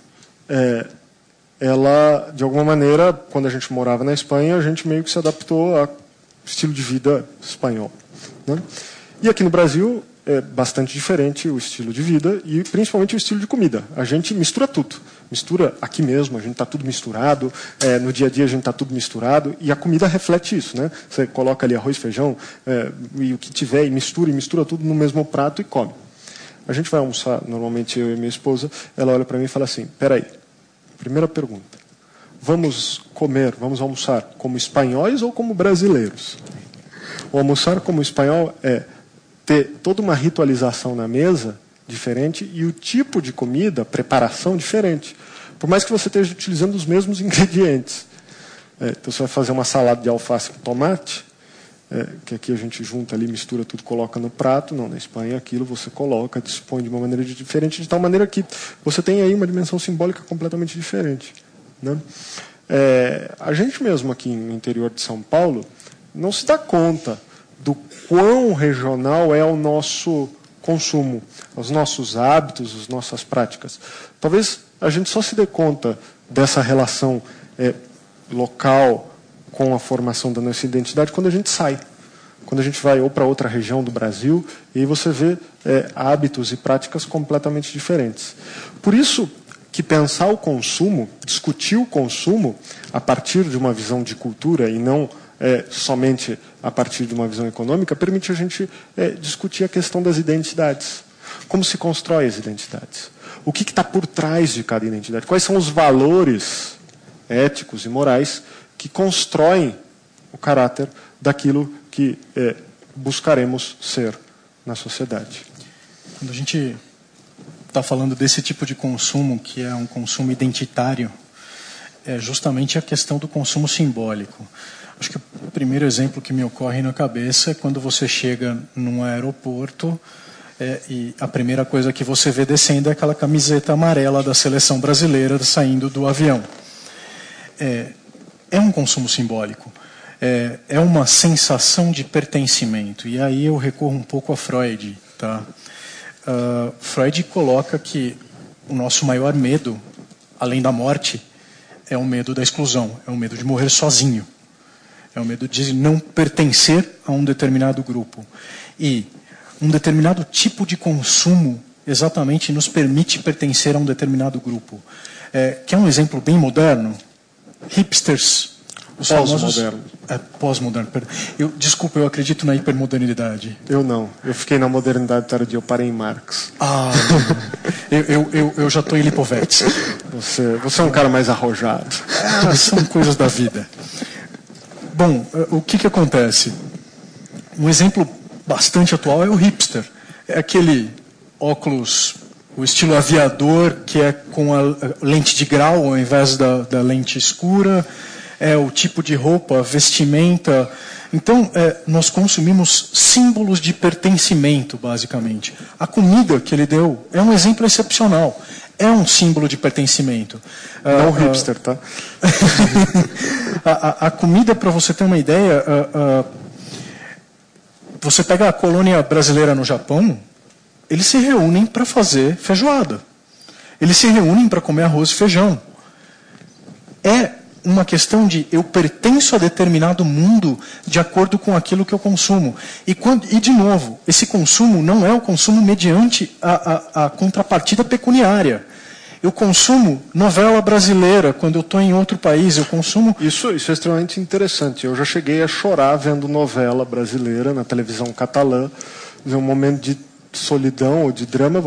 ela, de alguma maneira, quando a gente morava na Espanha, a gente meio que se adaptou ao estilo de vida espanhol, né? E aqui no Brasil é bastante diferente o estilo de vida e principalmente o estilo de comida. A gente mistura tudo. Mistura aqui mesmo, a gente está tudo misturado, no dia a dia a gente está tudo misturado, e a comida reflete isso, né? Você coloca ali arroz, feijão, e o que tiver, e mistura tudo no mesmo prato e come. A gente vai almoçar, normalmente eu e minha esposa, ela olha para mim e fala assim, peraí, primeira pergunta, vamos almoçar como espanhóis ou como brasileiros? O almoçar como espanhol é ter toda uma ritualização na mesa diferente e o tipo de comida, preparação diferente. Por mais que você esteja utilizando os mesmos ingredientes. Então você vai fazer uma salada de alface com tomate, que aqui a gente junta ali, mistura tudo, coloca no prato. Não, na Espanha aquilo você coloca, dispõe de uma maneira diferente, de tal maneira que você tem aí uma dimensão simbólica completamente diferente, né? a gente mesmo aqui no interior de São Paulo não se dá conta do quão regional é o nosso consumo, os nossos hábitos, as nossas práticas. Talvez a gente só se dê conta dessa relação local com a formação da nossa identidade quando a gente sai. Quando a gente vai ou para outra região do Brasil, e aí você vê hábitos e práticas completamente diferentes. Por isso que pensar o consumo, discutir o consumo a partir de uma visão de cultura e não somente a partir de uma visão econômica, permite a gente discutir a questão das identidades. Como se constrói as identidades? O que está por trás de cada identidade? Quais são os valores éticos e morais que constroem o caráter daquilo que buscaremos ser na sociedade? Quando a gente está falando desse tipo de consumo, que é um consumo identitário, é justamente a questão do consumo simbólico. Acho que o primeiro exemplo que me ocorre na cabeça é quando você chega num aeroporto e a primeira coisa que você vê descendo é aquela camiseta amarela da seleção brasileira saindo do avião. É um consumo simbólico. É uma sensação de pertencimento. E aí eu recorro um pouco a Freud. Tá? Freud coloca que o nosso maior medo, além da morte, é o medo da exclusão, é o medo de morrer sozinho. É o medo de não pertencer a um determinado grupo. E um determinado tipo de consumo exatamente nos permite pertencer a um determinado grupo. Quer um exemplo bem moderno? Hipsters. Pós-moderno. Pós-moderno, perdão. Desculpa, eu acredito na hipermodernidade. Eu não. Eu fiquei na modernidade tardia, eu parei em Marx. Eu já estou em Lipovetsky. Você é um cara mais arrojado. São coisas da vida. Bom, o que acontece? Um exemplo bastante atual é o hipster. É aquele óculos, o estilo aviador, que é com a lente de grau ao invés da lente escura. É o tipo de roupa, vestimenta. Então, nós consumimos símbolos de pertencimento, basicamente. A comida que ele deu é um exemplo excepcional. É um símbolo de pertencimento. Não hipster, tá? A comida, para você ter uma ideia, você pega a colônia brasileira no Japão, eles se reúnem para fazer feijoada. Eles se reúnem para comer arroz e feijão. É uma questão de eu pertenço a determinado mundo de acordo com aquilo que eu consumo. E de novo, esse consumo não é o consumo mediante a contrapartida pecuniária. Eu consumo novela brasileira quando eu estou em outro país, eu consumo... Isso é extremamente interessante. Eu já cheguei a chorar vendo novela brasileira na televisão catalã, ver um momento de solidão ou de drama.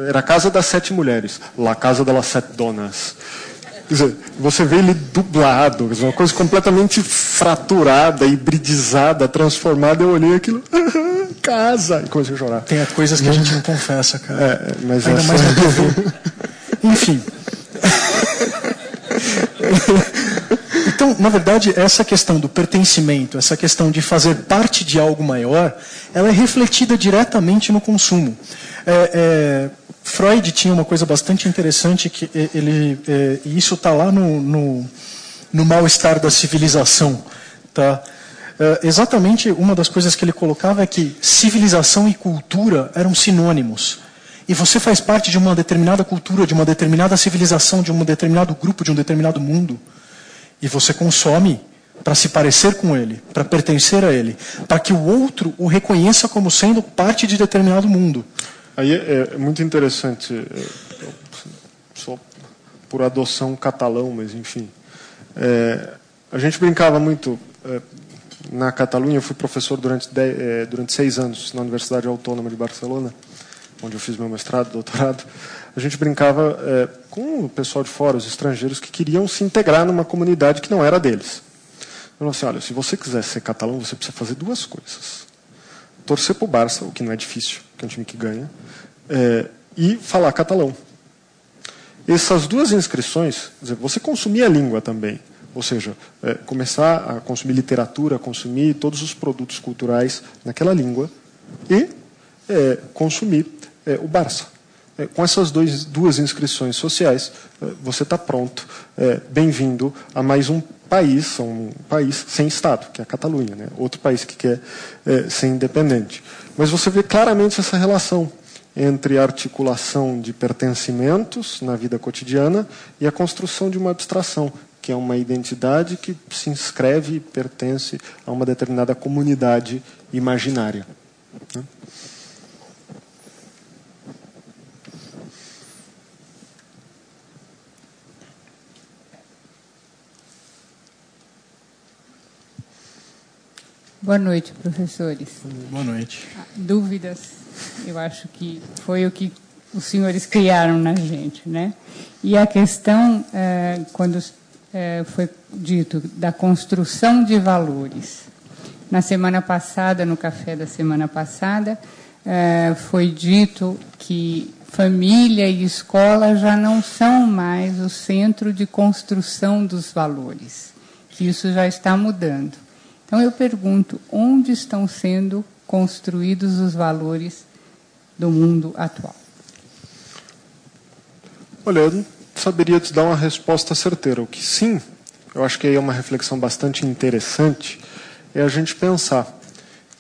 Era a Casa das Sete Mulheres, La Casa das Sete Donas. Quer dizer, você vê ele dublado, uma coisa completamente fraturada, hibridizada, transformada. Eu olhei aquilo, casa, e comecei a chorar. Tem coisas que a gente não confessa, cara. Mas ainda mais na TV. Enfim. Então, na verdade, essa questão do pertencimento, essa questão de fazer parte de algo maior, ela é refletida diretamente no consumo. Freud tinha uma coisa bastante interessante, que e isso está lá no Mal-Estar da Civilização. Tá? Exatamente uma das coisas que ele colocava é que civilização e cultura eram sinônimos. E você faz parte de uma determinada cultura, de uma determinada civilização, de um determinado grupo, de um determinado mundo. E você consome para se parecer com ele, para pertencer a ele, para que o outro o reconheça como sendo parte de determinado mundo. Aí é muito interessante, só por adoção catalão, mas enfim. A gente brincava muito na Catalunha. Eu fui professor durante 6 anos na Universidade Autônoma de Barcelona, onde eu fiz meu mestrado, doutorado. A gente brincava com o pessoal de fora, os estrangeiros, que queriam se integrar numa comunidade que não era deles. Eu falei assim, olha, se você quiser ser catalão, você precisa fazer 2 coisas. Torcer para o Barça, o que não é difícil, que é um time que ganha, e falar catalão. Essas 2 inscrições, quer dizer, você consumir a língua também, ou seja, começar a consumir literatura, consumir todos os produtos culturais naquela língua e consumir o Barça. com essas duas inscrições sociais, você está pronto. Bem-vindo a mais um país sem Estado, que é a Catalunha, né? Outro país que quer ser independente. Mas você vê claramente essa relação entre a articulação de pertencimentos na vida cotidiana e a construção de uma abstração, que é uma identidade que se inscreve e pertence a uma determinada comunidade imaginária. Boa noite, professores. Boa noite. Dúvidas, eu acho que foi o que os senhores criaram na gente, né? E a questão, quando foi dito da construção de valores. Na semana passada, no café da semana passada, foi dito que família e escola já não são mais o centro de construção dos valores, que isso já está mudando. Então, eu pergunto, onde estão sendo construídos os valores do mundo atual? Olha, eu não saberia te dar uma resposta certeira. O que sim, eu acho que aí é uma reflexão bastante interessante, é a gente pensar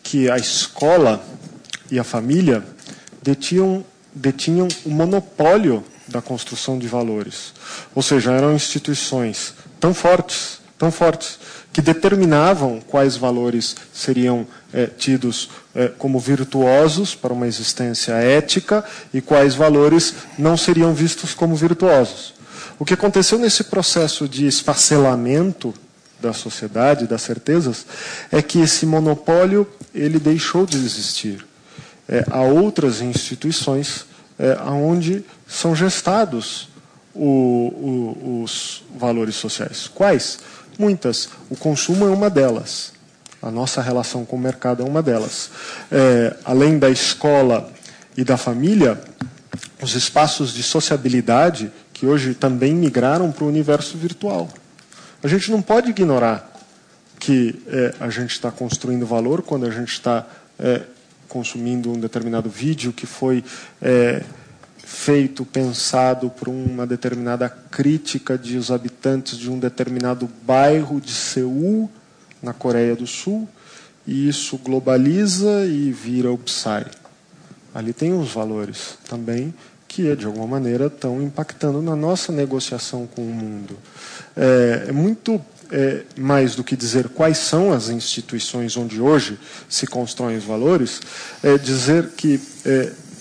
que a escola e a família detinham o monopólio da construção de valores. Ou seja, eram instituições tão fortes, que determinavam quais valores seriam tidos como virtuosos para uma existência ética e quais valores não seriam vistos como virtuosos. O que aconteceu nesse processo de esfacelamento da sociedade, das certezas, é que esse monopólio ele deixou de existir. Há outras instituições onde são gestados os valores sociais. Quais? Muitas. O consumo é uma delas. A nossa relação com o mercado é uma delas. Além da escola e da família, os espaços de sociabilidade, que hoje também migraram para o universo virtual. A gente não pode ignorar que a gente está construindo valor quando a gente está consumindo um determinado vídeo que foi feito, pensado por uma determinada crítica dos habitantes de um determinado bairro de Seul, na Coreia do Sul, e isso globaliza e vira o Psy. Ali tem uns valores também que, de alguma maneira, estão impactando na nossa negociação com o mundo. É muito mais do que dizer quais são as instituições onde hoje se constroem os valores, é dizer que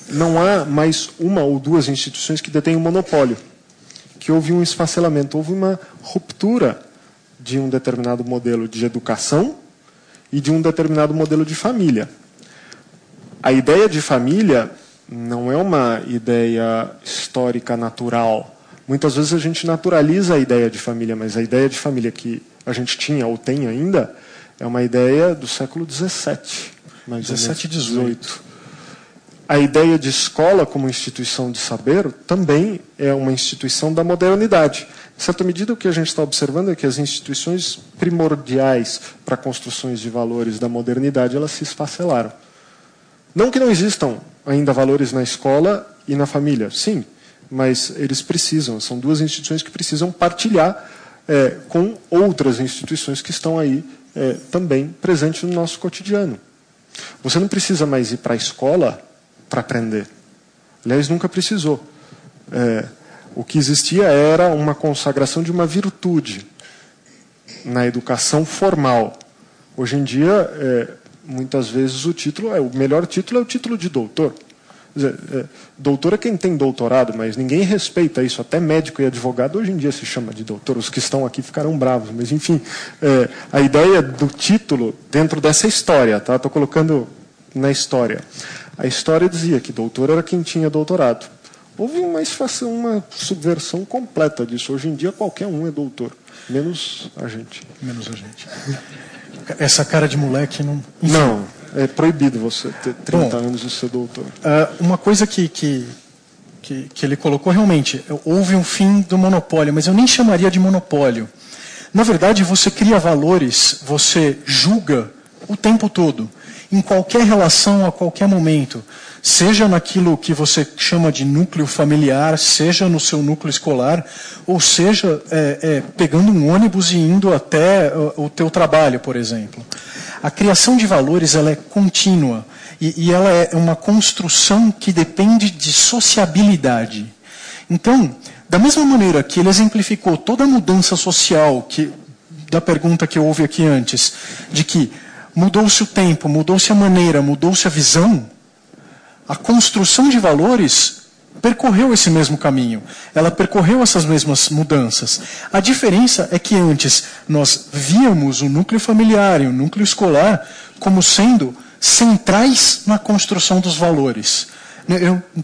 não há mais uma ou duas instituições que detêm um monopólio, que houve um esfacelamento, houve uma ruptura de um determinado modelo de educação e de um determinado modelo de família. A ideia de família não é uma ideia histórica natural. Muitas vezes a gente naturaliza a ideia de família, mas a ideia de família que a gente tinha ou tem ainda é uma ideia do século XVII, mais ou menos, 17 e 18. A ideia de escola como instituição de saber também é uma instituição da modernidade. Em certa medida, o que a gente está observando é que as instituições primordiais para construções de valores da modernidade, elas se esfacelaram. Não que não existam ainda valores na escola e na família, sim, mas eles precisam, são duas instituições que precisam partilhar com outras instituições que estão aí também presentes no nosso cotidiano. Você não precisa mais ir para a escola para aprender. Aliás, nunca precisou. O que existia era uma consagração de uma virtude na educação formal. Hoje em dia, muitas vezes o melhor título é o título de doutor. Quer dizer, doutor é quem tem doutorado, mas ninguém respeita isso. Até médico e advogado hoje em dia se chama de doutor. Os que estão aqui ficarão bravos. Mas, enfim, a ideia do título dentro dessa história, tá? Estou colocando na história. A história dizia que doutor era quem tinha doutorado. Houve uma subversão completa disso. Hoje em dia, qualquer um é doutor, menos a gente. Menos a gente. Essa cara de moleque não... Enfim. Não, é proibido você ter 30 anos e ser doutor. Uma coisa que ele colocou, realmente, houve um fim do monopólio, mas eu nem chamaria de monopólio. Na verdade, você cria valores, você julga o tempo todo, em qualquer relação, a qualquer momento. Seja naquilo que você chama de núcleo familiar, seja no seu núcleo escolar, ou seja, pegando um ônibus e indo até o teu trabalho, por exemplo. A criação de valores ela é contínua e ela é uma construção que depende de sociabilidade. Então, da mesma maneira que ele exemplificou toda a mudança social da pergunta que houve aqui antes, de que mudou-se o tempo, mudou-se a maneira, mudou-se a visão, a construção de valores percorreu esse mesmo caminho. Ela percorreu essas mesmas mudanças. A diferença é que antes nós víamos o núcleo familiar e o núcleo escolar como sendo centrais na construção dos valores.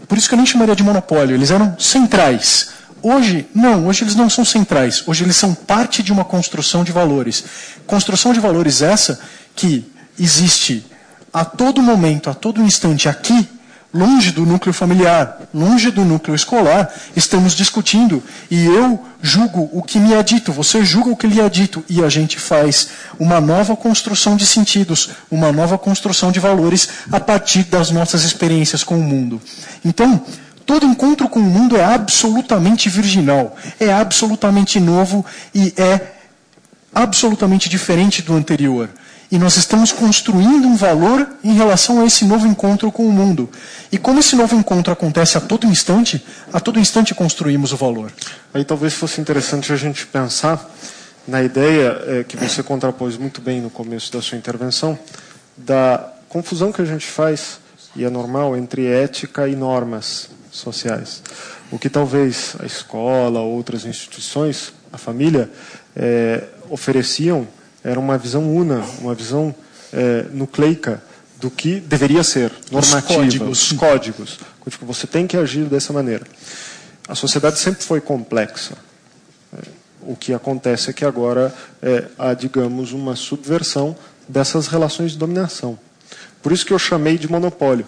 Por isso que eu nem chamaria de monopólio, eles eram centrais. Hoje, não, hoje eles não são centrais, hoje eles são parte de uma construção de valores. Construção de valores essa que existe a todo momento, a todo instante aqui, longe do núcleo familiar, longe do núcleo escolar, estamos discutindo e eu julgo o que me é dito, você julga o que lhe é dito e a gente faz uma nova construção de sentidos, uma nova construção de valores a partir das nossas experiências com o mundo. Então, todo encontro com o mundo é absolutamente virginal, é absolutamente novo e é absolutamente diferente do anterior. E nós estamos construindo um valor em relação a esse novo encontro com o mundo. E como esse novo encontro acontece a todo instante construímos o valor. Aí talvez fosse interessante a gente pensar na ideia que você contrapôs muito bem no começo da sua intervenção, da confusão que a gente faz, e é normal, entre ética e normas sociais. O que talvez a escola, outras instituições, a família, ofereciam era uma visão una, uma visão nucleica do que deveria ser, normativa, os códigos. Você tem que agir dessa maneira. A sociedade sempre foi complexa. O que acontece é que agora há, digamos, uma subversão dessas relações de dominação. Por isso que eu chamei de monopólio.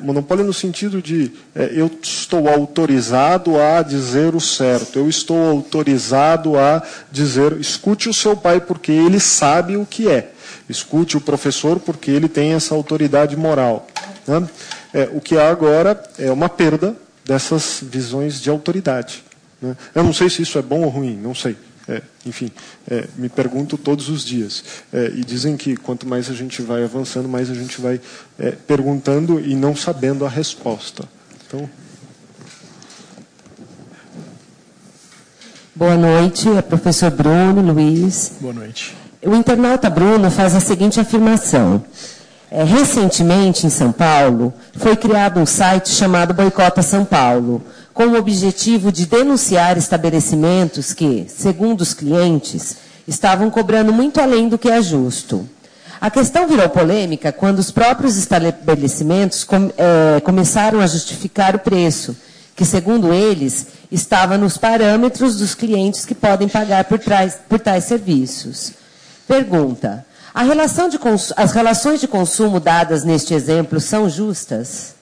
Monopólio no sentido de eu estou autorizado a dizer o certo, eu estou autorizado a dizer, escute o seu pai porque ele sabe o que é, escute o professor porque ele tem essa autoridade moral. Né? O que há agora é uma perda dessas visões de autoridade. Né? Eu não sei se isso é bom ou ruim, não sei. Enfim, me pergunto todos os dias. E dizem que quanto mais a gente vai avançando, mais a gente vai perguntando e não sabendo a resposta. Então... Boa noite, é professor Bruno, Luiz. Boa noite. O internauta Bruno faz a seguinte afirmação. Recentemente, em São Paulo, foi criado um site chamado Boicota São Paulo, com o objetivo de denunciar estabelecimentos que, segundo os clientes, estavam cobrando muito além do que é justo. A questão virou polêmica quando os próprios estabelecimentos começaram a justificar o preço, que, segundo eles, estava nos parâmetros dos clientes que podem pagar por tais serviços. Pergunta: as relações de consumo dadas neste exemplo são justas?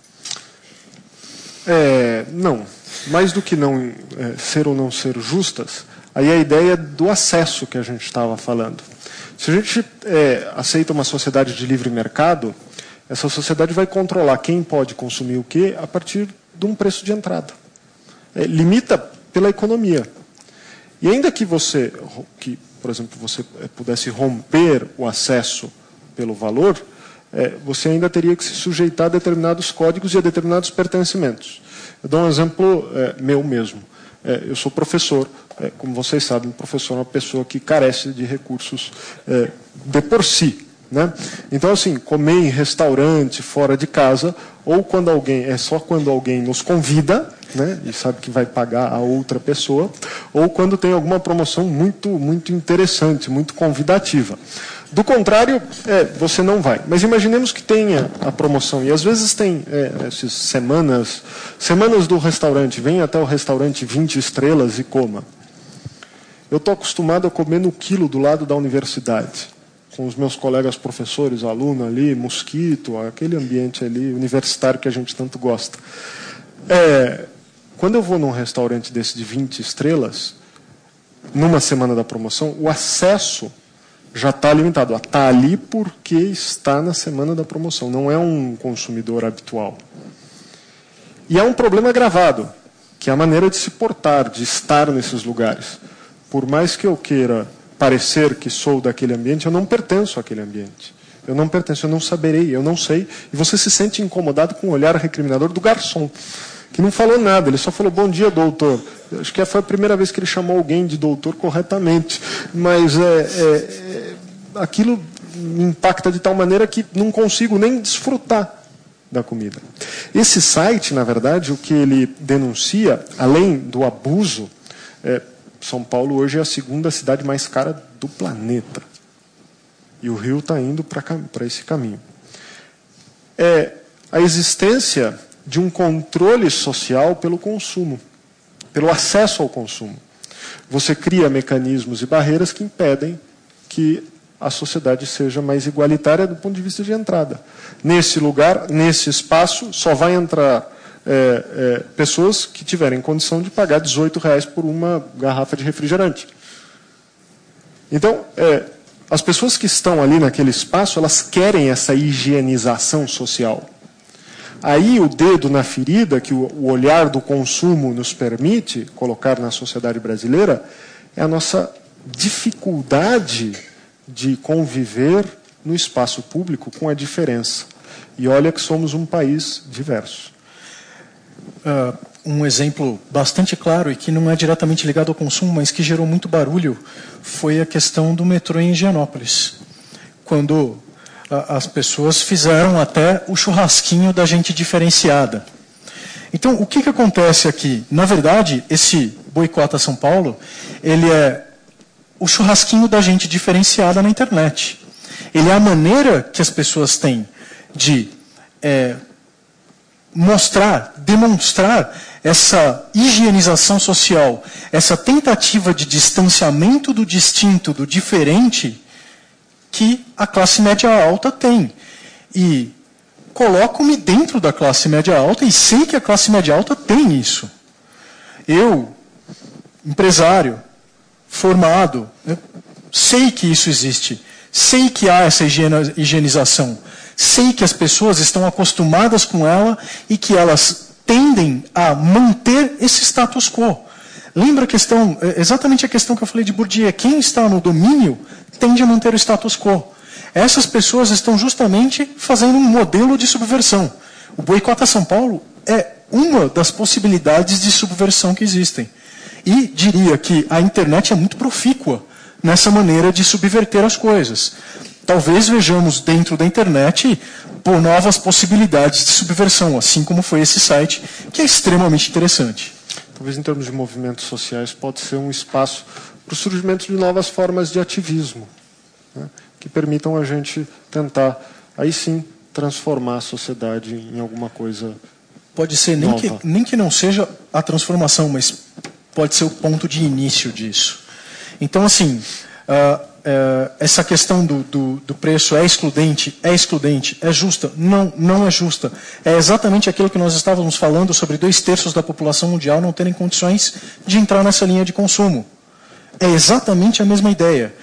Não. Mais do que não ser ou não ser justas, aí a ideia do acesso que a gente estava falando. Se a gente aceita uma sociedade de livre mercado, essa sociedade vai controlar quem pode consumir o quê a partir de um preço de entrada. Limita pela economia. E ainda que por exemplo, você pudesse romper o acesso pelo valor, você ainda teria que se sujeitar a determinados códigos e a determinados pertencimentos. Eu dou um exemplo meu mesmo. Eu sou professor, como vocês sabem, professor é uma pessoa que carece de recursos de por si. Né? Então, assim, comer em restaurante, fora de casa, ou quando só quando alguém nos convida, né, e sabe que vai pagar a outra pessoa, ou quando tem alguma promoção muito, muito interessante, muito convidativa. Do contrário, você não vai. Mas imaginemos que tenha a promoção. E às vezes tem essas semanas do restaurante. Venha até o restaurante 20 estrelas e coma. Eu estou acostumado a comer no quilo do lado da universidade. Com os meus colegas professores, aluno ali, mosquito, aquele ambiente ali universitário que a gente tanto gosta. Quando eu vou num restaurante desse de 20 estrelas, numa semana da promoção, o acesso já está limitado. Está ali porque está na semana da promoção, não é um consumidor habitual. E é um problema agravado, que é a maneira de se portar, de estar nesses lugares. Por mais que eu queira parecer que sou daquele ambiente, eu não pertenço àquele ambiente. Eu não pertenço, eu não saberei, eu não sei. E você se sente incomodado com o olhar recriminador do garçom, que não falou nada, ele só falou, bom dia, doutor. Acho que foi a primeira vez que ele chamou alguém de doutor corretamente. Mas aquilo me impacta de tal maneira que não consigo nem desfrutar da comida. Esse site, na verdade, o que ele denuncia, além do abuso, São Paulo hoje é a segunda cidade mais cara do planeta. E o Rio está indo para esse caminho. É a existência de um controle social pelo consumo, pelo acesso ao consumo. Você cria mecanismos e barreiras que impedem que a sociedade seja mais igualitária do ponto de vista de entrada. Nesse lugar, nesse espaço, só vai entrar pessoas que tiverem condição de pagar R$18 por uma garrafa de refrigerante. Então, as pessoas que estão ali naquele espaço, elas querem essa higienização social. Aí o dedo na ferida, que o olhar do consumo nos permite colocar na sociedade brasileira, é a nossa dificuldade de conviver no espaço público com a diferença. E olha que somos um país diverso. Um exemplo bastante claro e que não é diretamente ligado ao consumo, mas que gerou muito barulho, foi a questão do metrô em Higienópolis. Quando as pessoas fizeram até o churrasquinho da gente diferenciada. Então, o que acontece aqui? Na verdade, esse Boicota São Paulo, ele é o churrasquinho da gente diferenciada na internet. Ele é a maneira que as pessoas têm de demonstrar essa higienização social, essa tentativa de distanciamento do distinto, do diferente, que a classe média alta tem. E coloco-me dentro da classe média alta e sei que a classe média alta tem isso. Eu, empresário, formado, sei que isso existe, sei que há essa higienização, sei que as pessoas estão acostumadas com ela e que elas tendem a manter esse status quo. Lembra a questão, exatamente a questão que eu falei de Bourdieu, quem está no domínio tende a manter o status quo. Essas pessoas estão justamente fazendo um modelo de subversão. O Boicota São Paulo é uma das possibilidades de subversão que existem. E diria que a internet é muito profícua nessa maneira de subverter as coisas. Talvez vejamos dentro da internet por novas possibilidades de subversão, assim como foi esse site, que é extremamente interessante. Talvez em termos de movimentos sociais pode ser um espaço para o surgimento de novas formas de ativismo, né, que permitam a gente tentar, aí sim, transformar a sociedade em alguma coisa pode ser nem que não seja a transformação, mas pode ser o ponto de início disso. Então, assim, essa questão do preço é excludente, é justa? Não, não é justa. É exatamente aquilo que nós estávamos falando sobre 2/3 da população mundial não terem condições de entrar nessa linha de consumo. É exatamente a mesma ideia.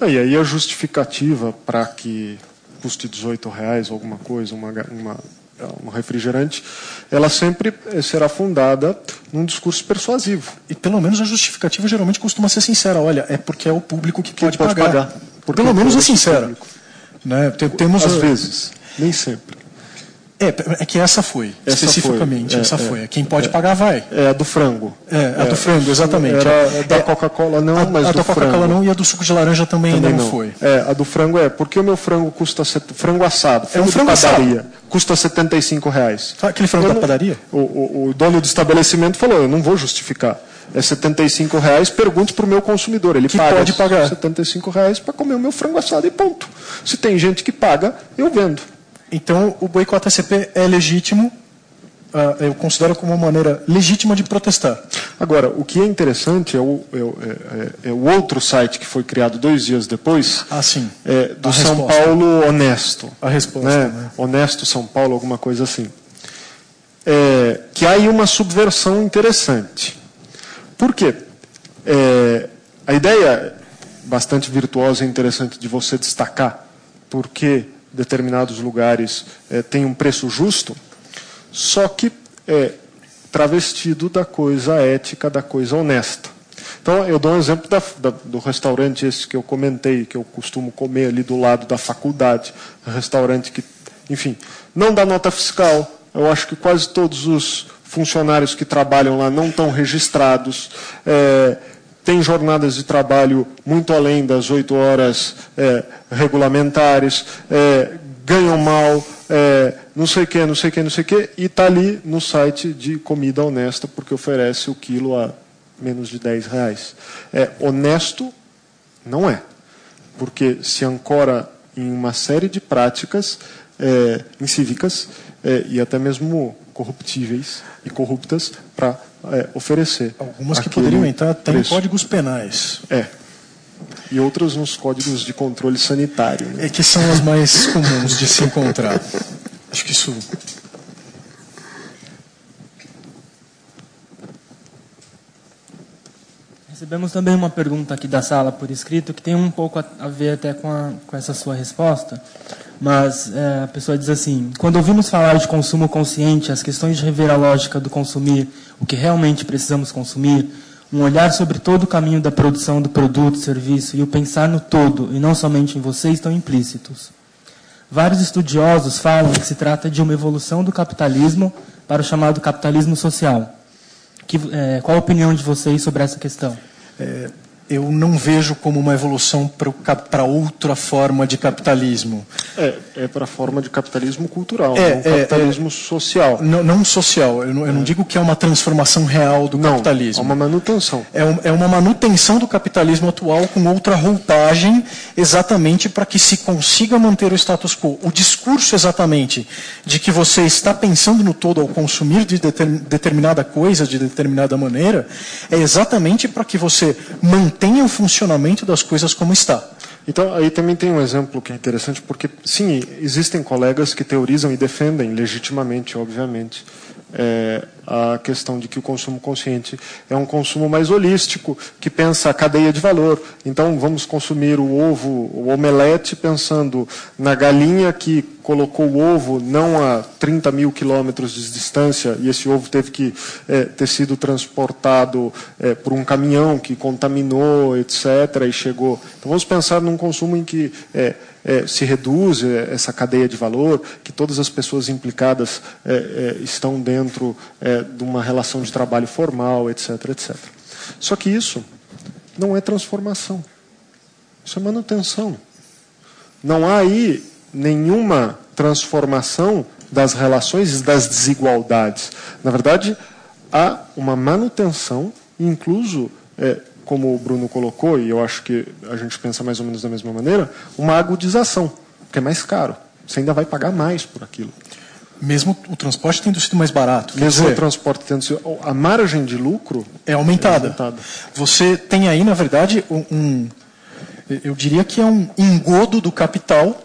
E aí a justificativa para que custe R$18 alguma coisa, um refrigerante, ela sempre será fundada num discurso persuasivo. E pelo menos a justificativa geralmente costuma ser sincera. Olha, é porque é o público que pode pagar. Pelo menos é sincera. Né? Temos às vezes, nem sempre. É que essa foi, especificamente. Essa foi. Quem pode pagar, vai. É a do frango. A do frango, exatamente. Era da Coca-Cola não, mas a do da Coca-Cola não, e a do suco de laranja também ainda não foi. A do frango porque o meu frango custa... Frango assado, frango de padaria, assado. Custa R$75. Aquele frango da padaria? O dono do estabelecimento falou, eu não vou justificar. É R$75, pergunte para o meu consumidor. Ele pode pagar R$75 para comer o meu frango assado e ponto. Se tem gente que paga, eu vendo. Então, o boicote ACP é legítimo, eu considero como uma maneira legítima de protestar. Agora, o que é interessante é o outro site que foi criado 2 dias depois, sim. Do São Paulo Honesto. A resposta. Né? Honesto São Paulo, alguma coisa assim. Que há aí uma subversão interessante. Por quê? A ideia bastante virtuosa e interessante de você destacar porque determinados lugares têm um preço justo, só que travestido da coisa ética, da coisa honesta. Então, eu dou um exemplo do restaurante esse que eu comentei, que eu costumo comer ali do lado da faculdade, um restaurante que, enfim, não dá nota fiscal. Eu acho que quase todos os funcionários que trabalham lá não estão registrados, tem jornadas de trabalho muito além das 8 horas regulamentares, ganham mal, não sei o que, e está ali no site de comida honesta, porque oferece o quilo a menos de R$10. Honesto não é, porque se ancora em uma série de práticas incívicas e até mesmo corruptíveis e corruptas para oferecer. Algumas que poderiam entrar até em códigos penais. E outras nos códigos de controle sanitário. Né? Que são as mais comuns de se encontrar. Acho que isso... Recebemos também uma pergunta aqui da sala por escrito, que tem um pouco a ver até com essa sua resposta, mas a pessoa diz assim: quando ouvimos falar de consumo consciente, as questões de rever a lógica do consumir, o que realmente precisamos consumir, um olhar sobre todo o caminho da produção do produto, serviço e o pensar no todo e não somente em você estão implícitos. Vários estudiosos falam que se trata de uma evolução do capitalismo para o chamado capitalismo social. Qual a opinião de vocês sobre essa questão? Eu não vejo como uma evolução para outra forma de capitalismo. Para a forma de capitalismo cultural, não capitalismo social. Não social. Eu não digo que é uma transformação real do capitalismo. É uma manutenção. É uma manutenção do capitalismo atual com outra roupagem, exatamente para que se consiga manter o status quo. O discurso exatamente de que você está pensando no todo ao consumir de determinada coisa, de determinada maneira, é exatamente para que você mantenha o funcionamento das coisas como está. Então, aí também tem um exemplo que é interessante, porque, sim, existem colegas que teorizam e defendem, legitimamente, obviamente, a questão de que o consumo consciente é um consumo mais holístico, que pensa a cadeia de valor. Então, vamos consumir o ovo, o omelete, pensando na galinha que colocou o ovo não a 30 mil quilômetros de distância, e esse ovo teve que ter sido transportado por um caminhão que contaminou, etc., e chegou. Então, vamos pensar num consumo em que se reduz essa cadeia de valor, que todas as pessoas implicadas estão dentro de uma relação de trabalho formal, etc., etc. Só que isso não é transformação. Isso é manutenção. Não há aí nenhuma transformação das relações e das desigualdades. Na verdade, há uma manutenção, incluso, como o Bruno colocou, e eu acho que a gente pensa mais ou menos da mesma maneira, uma agudização, porque é mais caro. Você ainda vai pagar mais por aquilo. Mesmo o transporte tendo sido mais barato. Mesmo o transporte tendo sido... A margem de lucro é aumentada. Você tem aí, na verdade, eu diria que é um engodo do capital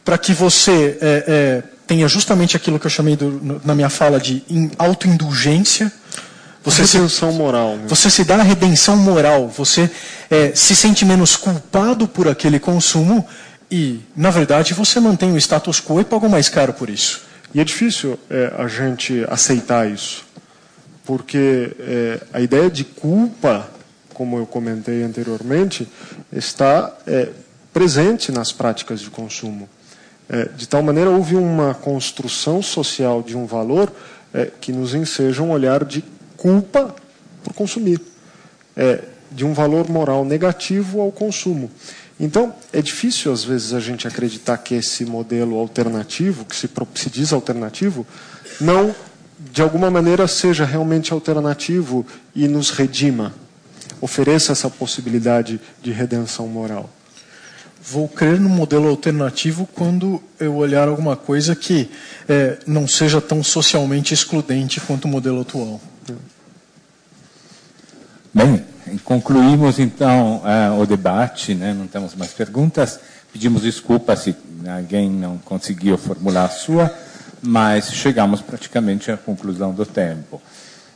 para que você tenha justamente aquilo que eu chamei na minha fala de autoindulgência. Redenção moral. Né? Você se dá a redenção moral. Você se sente menos culpado por aquele consumo e, na verdade, você mantém o status quo e paga mais caro por isso. E é difícil a gente aceitar isso, porque a ideia de culpa, como eu comentei anteriormente, está presente nas práticas de consumo. De tal maneira, houve uma construção social de um valor que nos enseja um olhar de culpa por consumir, de um valor moral negativo ao consumo. Então, é difícil, às vezes, a gente acreditar que esse modelo alternativo, que se diz alternativo, não, de alguma maneira, seja realmente alternativo e nos redima, ofereça essa possibilidade de redenção moral. Vou crer no modelo alternativo quando eu olhar alguma coisa que não seja tão socialmente excludente quanto o modelo atual. Bem, concluímos então o debate, né? Não temos mais perguntas. Pedimos desculpa se alguém não conseguiu formular a sua, mas chegamos praticamente à conclusão do tempo.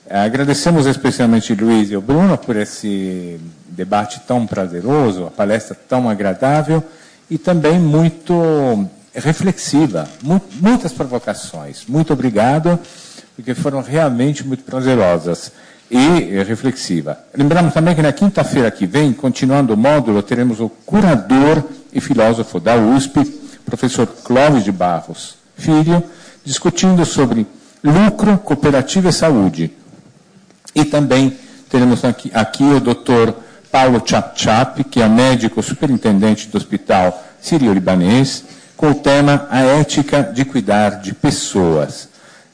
Agradecemos especialmente Luiz e o Bruno por esse debate tão prazeroso, a palestra tão agradável e também muito reflexiva, muitas provocações. Muito obrigado, porque foram realmente muito prazerosas e reflexiva. Lembramos também que na quinta-feira que vem, continuando o módulo, teremos o curador e filósofo da USP, professor Clóvis de Barros Filho, discutindo sobre lucro, cooperativa e saúde. E também teremos aqui o doutor Paulo Chap, que é médico superintendente do Hospital Sírio-Libanês, com o tema A Ética de Cuidar de Pessoas.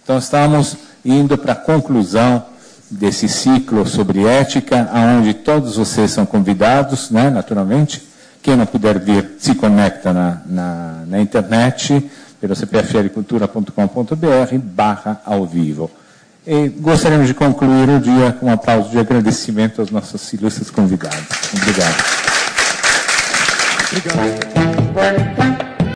Então, estamos indo para a conclusão desse ciclo sobre ética, onde todos vocês são convidados, né, naturalmente. Quem não puder vir, se conecta na internet, pelo cpflcultura.com.br/ao vivo. E gostaríamos de concluir o dia com um aplauso de agradecimento aos nossos ilustres convidados. Obrigado. Obrigado.